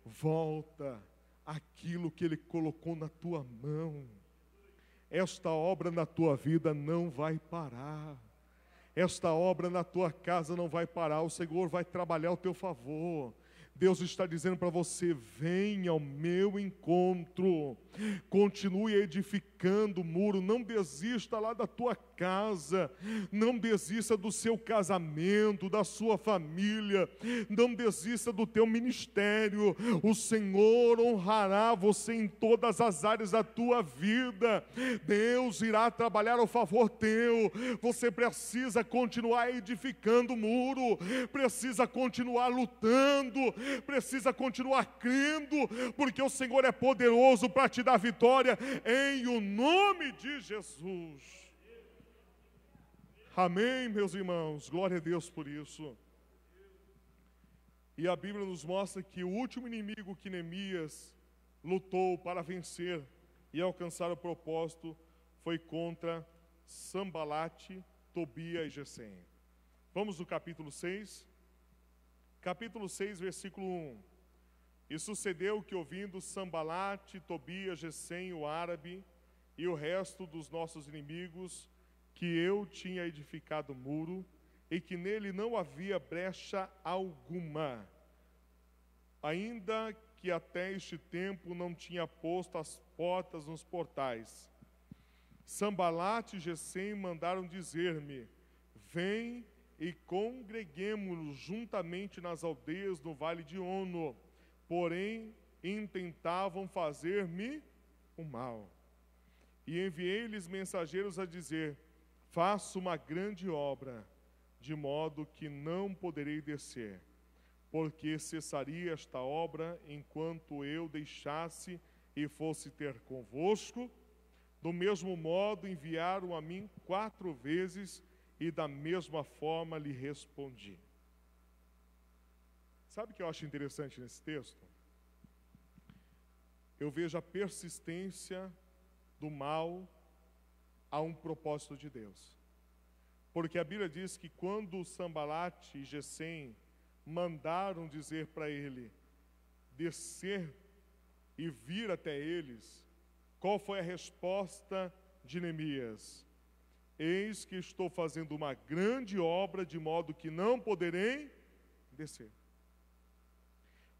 Volta àquilo que Ele colocou na tua mão. Esta obra na tua vida não vai parar. Esta obra na tua casa não vai parar. O Senhor vai trabalhar ao teu favor. Deus está dizendo para você: venha ao meu encontro, continue edificando o muro, não desista lá da tua casa, não desista do seu casamento, da sua família, não desista do teu ministério. O Senhor honrará você em todas as áreas da tua vida. Deus irá trabalhar ao favor teu. Você precisa continuar edificando o muro, precisa continuar lutando, precisa continuar crendo, porque o Senhor é poderoso para te dar vitória, em o nome de Jesus. Amém, meus irmãos, glória a Deus por isso. E a Bíblia nos mostra que o último inimigo que Neemias lutou para vencer e alcançar o propósito foi contra Sambalate, Tobia e Gesem. Vamos no capítulo 6. Capítulo 6, versículo 1. E sucedeu que, ouvindo Sambalate, Tobia, Gesem, o árabe, e o resto dos nossos inimigos, que eu tinha edificado o muro, e que nele não havia brecha alguma, ainda que até este tempo não tinha posto as portas nos portais. Sambalate e Gesem mandaram dizer-me: vem e congreguemo-nos juntamente nas aldeias no vale de Ono. Porém, intentavam fazer-me o mal. E enviei-lhes mensageiros a dizer: faço uma grande obra, de modo que não poderei descer, porque cessaria esta obra enquanto eu deixasse e fosse ter convosco. Do mesmo modo enviaram a mim 4 vezes, e da mesma forma lhe respondi. Sabe o que eu acho interessante nesse texto? Eu vejo a persistência do mal a um propósito de Deus. Porque a Bíblia diz que quando Sambalate e Gesem mandaram dizer para ele descer e vir até eles, qual foi a resposta de Neemias? Eis que estou fazendo uma grande obra, de modo que não poderei descer.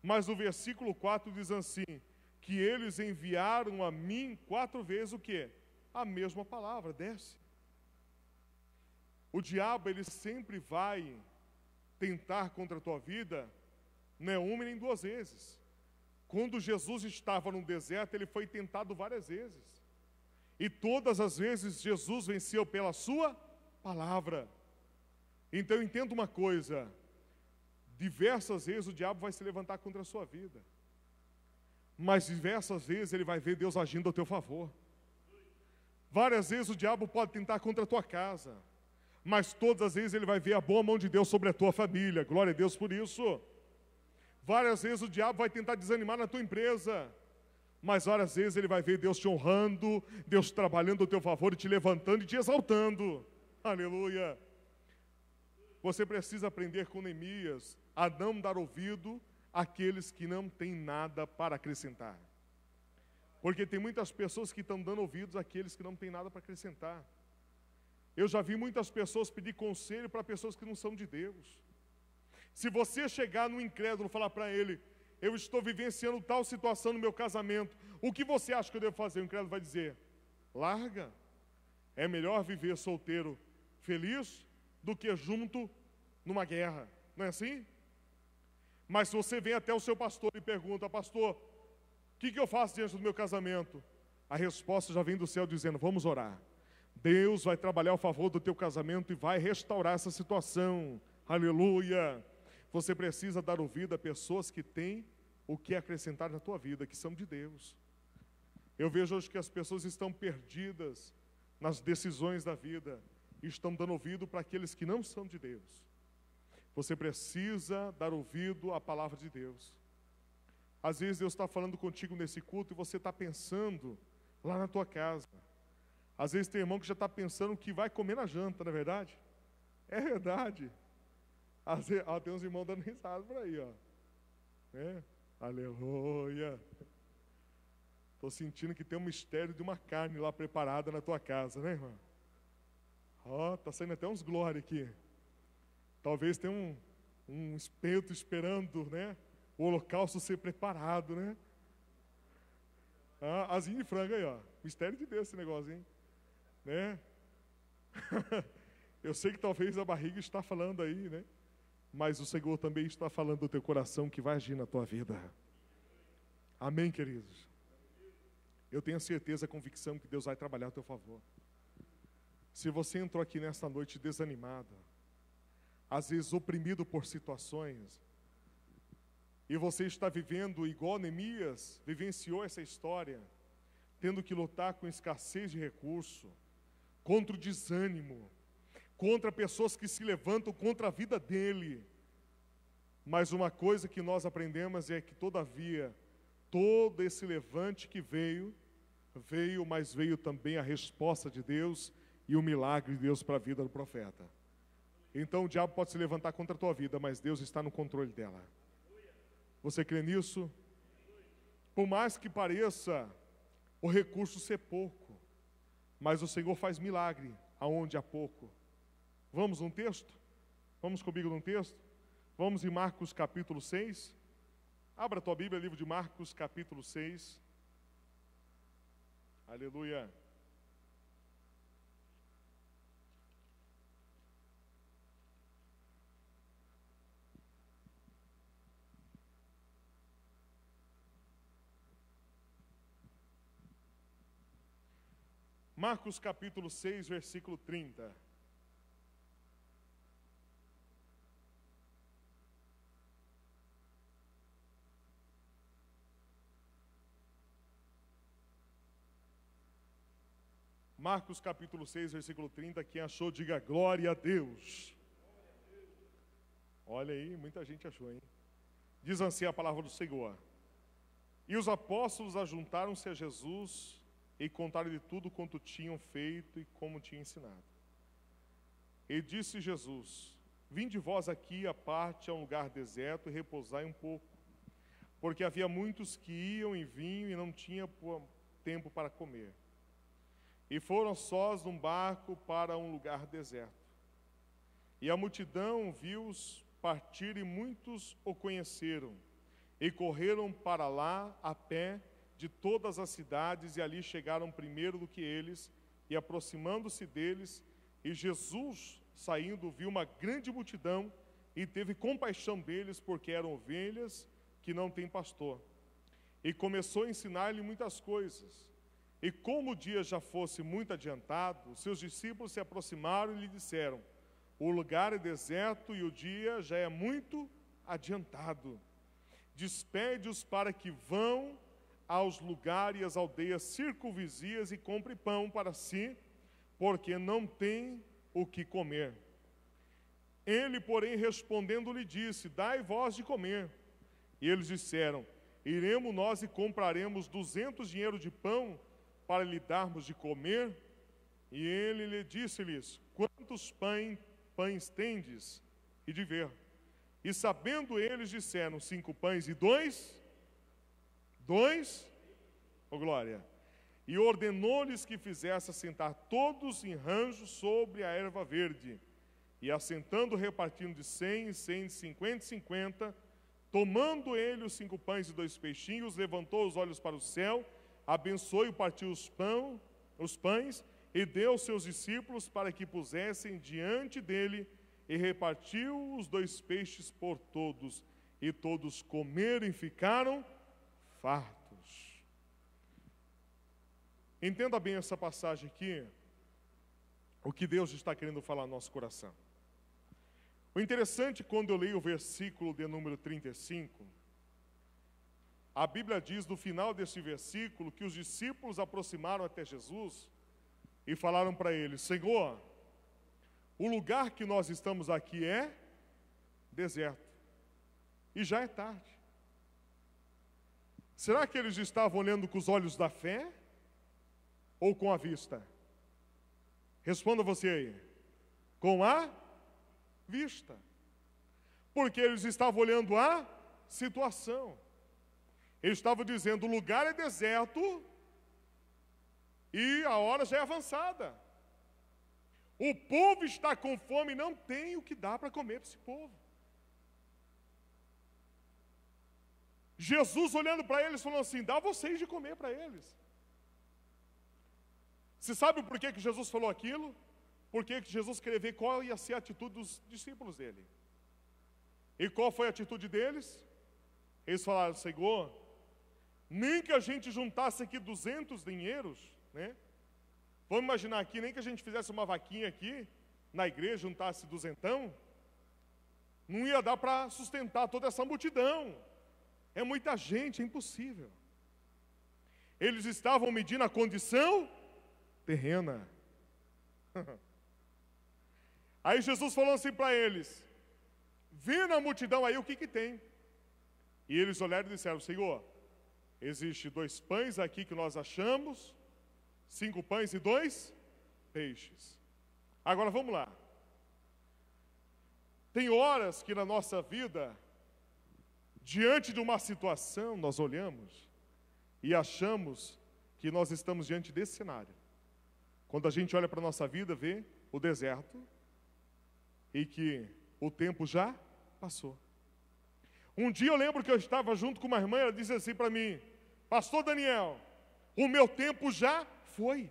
Mas o versículo 4 diz assim: que eles enviaram a mim 4 vezes o quê? A mesma palavra: desce. O diabo, ele sempre vai tentar contra a tua vida, não é uma nem 2 vezes. Quando Jesus estava no deserto, ele foi tentado várias vezes. E todas as vezes Jesus venceu pela sua palavra. Então entenda uma coisa: diversas vezes o diabo vai se levantar contra a sua vida, mas diversas vezes ele vai ver Deus agindo ao teu favor. Várias vezes o diabo pode tentar contra a tua casa, mas todas as vezes ele vai ver a boa mão de Deus sobre a tua família. Glória a Deus por isso. Várias vezes o diabo vai tentar desanimar na tua empresa, mas várias vezes ele vai ver Deus te honrando, Deus trabalhando ao teu favor e te levantando e te exaltando. Aleluia. Você precisa aprender com Neemias a não dar ouvido àqueles que não têm nada para acrescentar. Porque tem muitas pessoas que estão dando ouvidos àqueles que não têm nada para acrescentar. Eu já vi muitas pessoas pedir conselho para pessoas que não são de Deus. Se você chegar no incrédulo e falar para ele: eu estou vivenciando tal situação no meu casamento, o que você acha que eu devo fazer? O incrédulo vai dizer: larga. É melhor viver solteiro feliz do que junto numa guerra. Não é assim? Mas se você vem até o seu pastor e pergunta: pastor, o que eu faço diante do meu casamento? a resposta já vem do céu dizendo: vamos orar. Deus vai trabalhar a favor do teu casamento e vai restaurar essa situação. Aleluia! Você precisa dar ouvido a pessoas que têm o que acrescentar na tua vida, que são de Deus. Eu vejo hoje que as pessoas estão perdidas nas decisões da vida e estão dando ouvido para aqueles que não são de Deus. Você precisa dar ouvido à palavra de Deus. Às vezes Deus está falando contigo nesse culto e você está pensando lá na tua casa. Às vezes tem irmão que já está pensando o que vai comer na janta, não é verdade? É verdade. Às vezes, tem uns irmãos dando risada por aí, ó. Aleluia. Estou sentindo que tem um mistério de uma carne lá preparada na tua casa, né, irmão? Está saindo até uns glória aqui. Talvez tenha um espeto esperando, né? O holocausto ser preparado, né? Asinho de frango aí, ó. Mistério de Deus esse negócio, hein? Né? Eu sei que talvez a barriga está falando aí, né? Mas o Senhor também está falando do teu coração que vai agir na tua vida. Amém, queridos? Eu tenho a certeza, a convicção que Deus vai trabalhar a teu favor. Se você entrou aqui nesta noite desanimado, às vezes oprimido por situações, e você está vivendo igual Neemias vivenciou essa história, tendo que lutar com escassez de recurso, contra o desânimo, contra pessoas que se levantam contra a vida dele. Mas uma coisa que nós aprendemos é que, todavia, todo esse levante que veio, mas veio também a resposta de Deus e o milagre de Deus para a vida do profeta. Então o diabo pode se levantar contra a tua vida, mas Deus está no controle dela. Você crê nisso? Por mais que pareça o recurso ser pouco, mas o Senhor faz milagre aonde há pouco. Vamos num texto? Vamos comigo num texto? Vamos em Marcos capítulo 6. Abra a tua Bíblia, livro de Marcos capítulo 6. Aleluia. Marcos capítulo 6, versículo 30. Marcos capítulo 6, versículo 30, quem achou, diga glória a Deus. Olha aí, muita gente achou, hein? Diz assim a palavra do Senhor: e os apóstolos ajuntaram-se a Jesus e contaram-lhe tudo quanto tinham feito e como tinham ensinado. E disse Jesus: vinde vós aqui à parte a um lugar deserto e repousai um pouco, porque havia muitos que iam e vinham e não tinham tempo para comer. E foram sós num barco para um lugar deserto. E a multidão viu-os partir e muitos o conheceram. E correram para lá a pé de todas as cidades e ali chegaram primeiro do que eles. E aproximando-se deles, e Jesus, saindo, viu uma grande multidão e teve compaixão deles, porque eram ovelhas que não têm pastor. E começou a ensinar-lhe muitas coisas. E como o dia já fosse muito adiantado, seus discípulos se aproximaram e lhe disseram: o lugar é deserto e o dia já é muito adiantado. Despede-os para que vão aos lugares e às aldeias circunvizinhas e compre pão para si, porque não tem o que comer. Ele, porém, respondendo, lhe disse: dai vós de comer. E eles disseram: iremos nós e compraremos 200 dinheiros de pão para lhe darmos de comer? E ele lhe disse-lhes: quantos pães tendes? E de ver. E sabendo eles, disseram: 5 pães e 2? Oh glória! E ordenou-lhes que fizesse assentar todos em ranjos sobre a erva verde. E assentando, repartindo de 100 em 100, de 50 em 50, tomando ele os 5 pães e 2 peixinhos, levantou os olhos para o céu, abençoou e partiu os pães, e deu aos seus discípulos para que pusessem diante dele, e repartiu os 2 peixes por todos, e todos comeram e ficaram fartos. Entenda bem essa passagem aqui, o que Deus está querendo falar no nosso coração. O interessante, quando eu leio o versículo de número 35, a Bíblia diz no final desse versículo que os discípulos aproximaram até Jesus e falaram para ele: Senhor, o lugar que nós estamos aqui é deserto e já é tarde. Será que eles estavam olhando com os olhos da fé ou com a vista? Responda você aí. Com a vista. Porque eles estavam olhando a situação. Eles estavam dizendo: o lugar é deserto e a hora já é avançada. O povo está com fome e não tem o que dar para comer para esse povo. Jesus, olhando para eles, falou assim: dá vocês de comer para eles. Você sabe por que Jesus falou aquilo? Porque Jesus queria ver qual ia ser a atitude dos discípulos dele. E qual foi a atitude deles? Eles falaram: Senhor, nem que a gente juntasse aqui 200 dinheiros, né? Vamos imaginar aqui, nem que a gente fizesse uma vaquinha aqui, na igreja, juntasse 200, não ia dar para sustentar toda essa multidão. É muita gente, é impossível. Eles estavam medindo a condição terrena. Aí Jesus falou assim para eles: vendo a multidão aí, o que tem? E eles olharam e disseram: Senhor, existe 2 pães aqui que nós achamos, 5 pães e 2 peixes. Agora vamos lá. Tem horas que na nossa vida, diante de uma situação, nós olhamos e achamos que nós estamos diante desse cenário. Quando a gente olha para a nossa vida, vê o deserto e que o tempo já passou. Um dia eu lembro que eu estava junto com uma irmã, ela disse assim para mim: Pastor Daniel, o meu tempo já foi.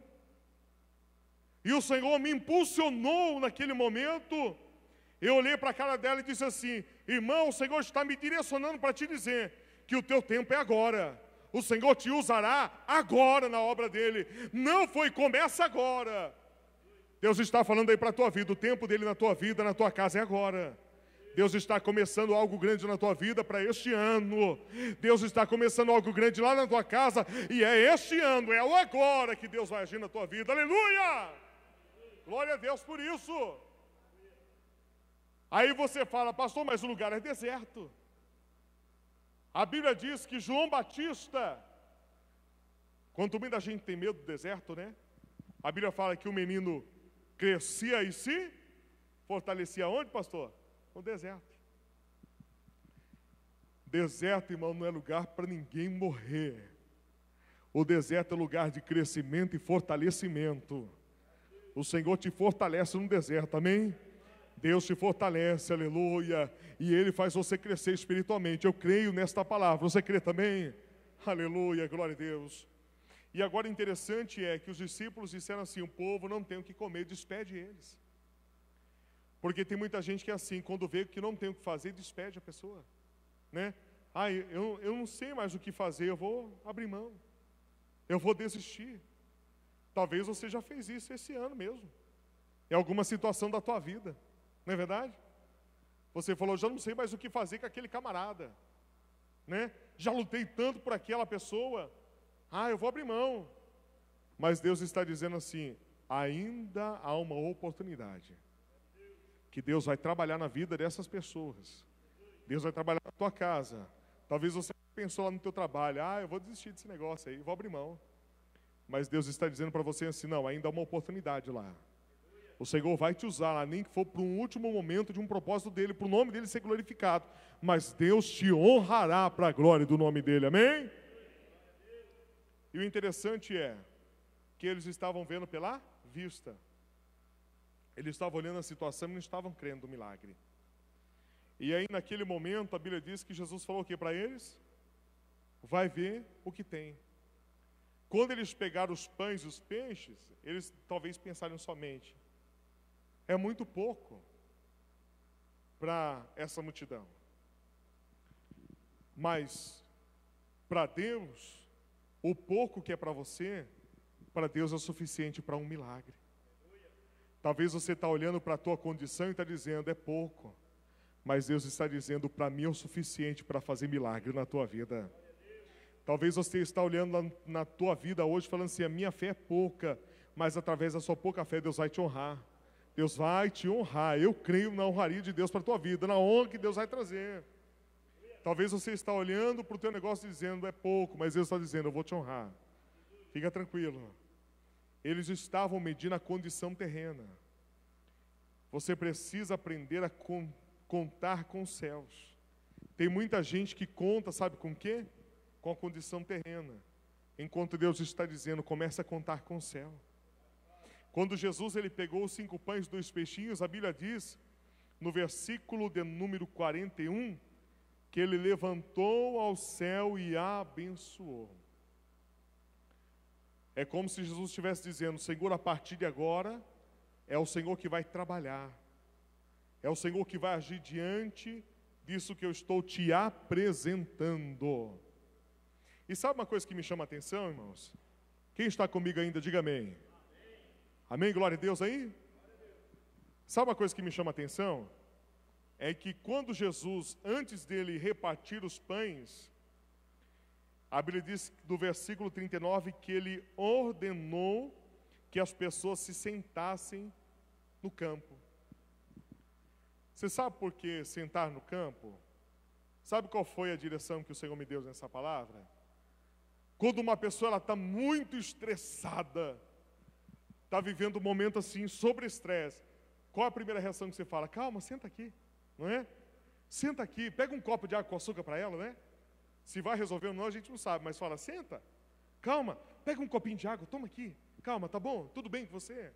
E o Senhor me impulsionou naquele momento. Eu olhei para a cara dela e disse assim: irmão, o Senhor está me direcionando para te dizer que o teu tempo é agora. O Senhor te usará agora na obra dele. Não foi, começa agora. Deus está falando aí para a tua vida, o tempo dele na tua vida, na tua casa é agora. Deus está começando algo grande na tua vida para este ano. Deus está começando algo grande lá na tua casa, e é este ano, é o agora que Deus vai agir na tua vida. Aleluia! Glória a Deus por isso. Aí você fala: pastor, mas o lugar é deserto. A Bíblia diz que João Batista, quanto menos a gente tem medo do deserto, né? A Bíblia fala que o menino crescia e se fortalecia onde, pastor? No deserto. Deserto, irmão, não é lugar para ninguém morrer. O deserto é lugar de crescimento e fortalecimento. O Senhor te fortalece no deserto, amém? Deus te fortalece, aleluia, e Ele faz você crescer espiritualmente. Eu creio nesta palavra, você crê também? Aleluia, glória a Deus. E agora interessante é que os discípulos disseram assim: o povo não tem o que comer, despede eles. Porque tem muita gente que é assim, quando vê que não tem o que fazer, despede a pessoa, né? Eu não sei mais o que fazer, eu vou abrir mão, eu vou desistir. Talvez você já fez isso esse ano mesmo, em alguma situação da tua vida, não é verdade? Você falou: já não sei mais o que fazer com aquele camarada, né? Já lutei tanto por aquela pessoa, eu vou abrir mão. Mas Deus está dizendo assim: ainda há uma oportunidade, que Deus vai trabalhar na vida dessas pessoas. Deus vai trabalhar na tua casa. Talvez você pensou lá no teu trabalho: eu vou desistir desse negócio aí, vou abrir mão. Mas Deus está dizendo para você assim: não, ainda há uma oportunidade lá. O Senhor vai te usar lá, nem que for para um último momento de um propósito dEle, para o nome dEle ser glorificado. Mas Deus te honrará para a glória do nome dEle, amém? E o interessante é que eles estavam vendo pela vista. Eles estavam olhando a situação e não estavam crendo no milagre. E aí naquele momento a Bíblia diz que Jesus falou o que para eles? Vai ver o que tem. Quando eles pegaram os pães e os peixes, eles talvez pensaram somente: é muito pouco para essa multidão. Mas para Deus, o pouco que é para você para Deus é o suficiente para um milagre. Talvez você está olhando para a tua condição e está dizendo, é pouco. Mas Deus está dizendo, para mim é o suficiente para fazer milagre na tua vida. Talvez você está olhando na tua vida hoje falando assim, a minha fé é pouca, mas através da sua pouca fé Deus vai te honrar. Deus vai te honrar. Eu creio na honraria de Deus para a tua vida, na honra que Deus vai trazer. Talvez você está olhando para o teu negócio dizendo, é pouco, mas Deus está dizendo, eu vou te honrar. Fica tranquilo. Eles estavam medindo a condição terrena. Você precisa aprender a contar com os céus. Tem muita gente que conta, sabe com o quê? Com a condição terrena. Enquanto Deus está dizendo, comece a contar com o céu. Quando Jesus ele pegou os 5 pães e 2 peixinhos, a Bíblia diz, no versículo de número 41, que ele levantou ao céu e abençoou. É como se Jesus estivesse dizendo, Senhor, a partir de agora, é o Senhor que vai trabalhar. É o Senhor que vai agir diante disso que eu estou te apresentando. E sabe uma coisa que me chama a atenção, irmãos? Quem está comigo ainda, diga amém. Amém, glória a Deus aí? Sabe uma coisa que me chama a atenção? É que quando Jesus, antes dele repartir os pães, a Bíblia diz do versículo 39 que ele ordenou que as pessoas se sentassem no campo. Você sabe por que sentar no campo? Sabe qual foi a direção que o Senhor me deu nessa palavra? Quando uma pessoa está muito estressada, está vivendo um momento assim, sobre estresse, qual a primeira reação que você fala? Calma, senta aqui, não é? Senta aqui, pega um copo de água com açúcar para ela, né? Se vai resolver ou não, a gente não sabe, mas fala, senta, calma, pega um copinho de água, toma aqui, calma, tá bom? Tudo bem com você?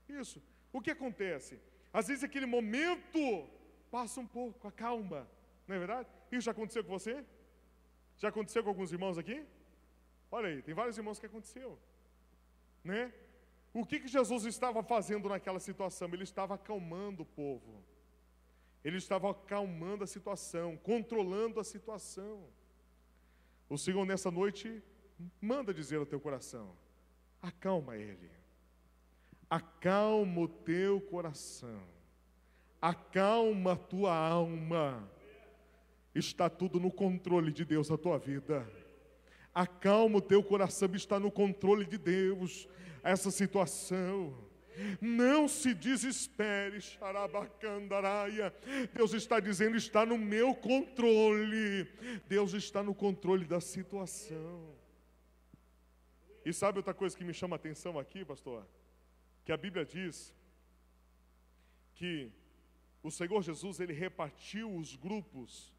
Isso. O que acontece? Às vezes aquele momento passa um pouco, acalma, não é verdade? Isso já aconteceu com você? Já aconteceu com alguns irmãos aqui? Olha aí, tem vários irmãos que aconteceu, né? O que Jesus estava fazendo naquela situação? Ele estava acalmando o povo. Ele estava acalmando a situação, controlando a situação. O Senhor nessa noite manda dizer ao teu coração, acalma ele. Acalma o teu coração. Acalma a tua alma. Está tudo no controle de Deus a tua vida. Acalma o teu coração, está no controle de Deus essa situação. Não se desespere, xarabacandaraia. Deus está dizendo, está no meu controle. Deus está no controle da situação. E sabe outra coisa que me chama a atenção aqui, pastor? Que a Bíblia diz que o Senhor Jesus, ele repartiu os grupos,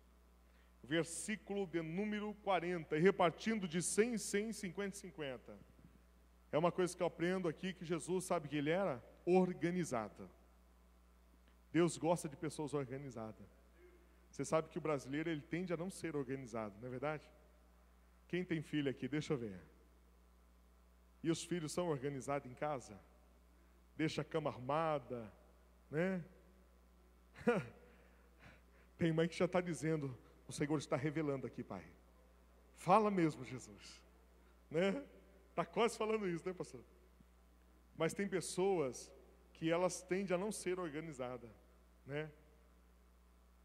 versículo de número 40, e repartindo de 100 em 100, 50 em 50. É uma coisa que eu aprendo aqui, que Jesus, sabe que ele era? Organizado. Deus gosta de pessoas organizadas. Você sabe que o brasileiro, ele tende a não ser organizado, não é verdade? Quem tem filho aqui, deixa eu ver. E os filhos são organizados em casa? Deixa a cama arrumada, né? Tem mãe que já está dizendo, o Senhor está revelando aqui, pai. Fala mesmo, Jesus, né? Está quase falando isso, né, pastor? Mas tem pessoas que elas tendem a não ser organizadas, né?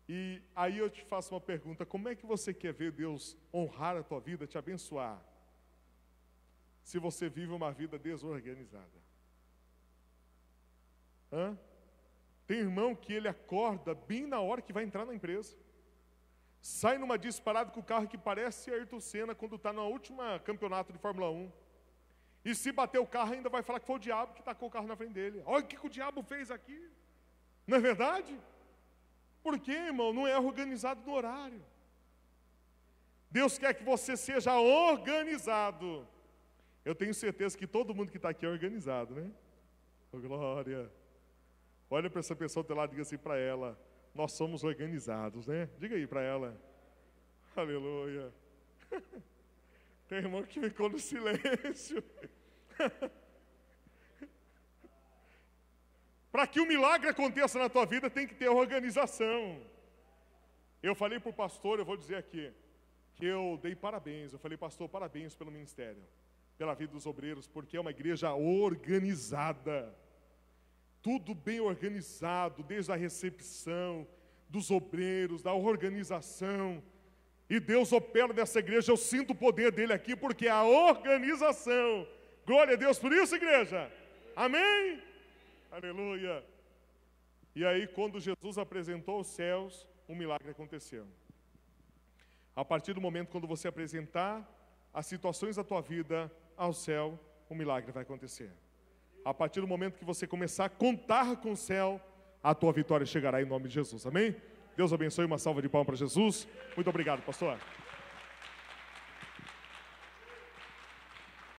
E aí eu te faço uma pergunta, como é que você quer ver Deus honrar a tua vida, te abençoar, se você vive uma vida desorganizada? Tem irmão que ele acorda bem na hora que vai entrar na empresa, sai numa disparada com o carro que parece Ayrton Senna quando está no último campeonato de Fórmula 1. E se bater o carro, ainda vai falar que foi o diabo que tacou o carro na frente dele. Olha o que o diabo fez aqui. Não é verdade? Por quê, irmão? Não é organizado no horário. Deus quer que você seja organizado. Eu tenho certeza que todo mundo que está aqui é organizado, né? Oh, glória. Olha para essa pessoa do teu lado e diga assim para ela, nós somos organizados, né? Diga aí para ela. Aleluia. Tem irmão que ficou no silêncio. Para que o milagre aconteça na tua vida, tem que ter organização. Eu falei para o pastor, eu vou dizer aqui, que eu dei parabéns. Eu falei, pastor, parabéns pelo ministério. pela vida dos obreiros, porque é uma igreja organizada. Tudo bem organizado, desde a recepção, dos obreiros, da organização. E Deus opera nessa igreja, eu sinto o poder dele aqui, porque é a organização. Glória a Deus por isso, igreja. Amém? Aleluia. E aí, quando Jesus apresentou os céus, um milagre aconteceu. A partir do momento quando você apresentar as situações da tua vida ao céu, um milagre vai acontecer. A partir do momento que você começar a contar com o céu, a tua vitória chegará em nome de Jesus. Amém? Deus abençoe, uma salva de palmas para Jesus. Muito obrigado, pastor.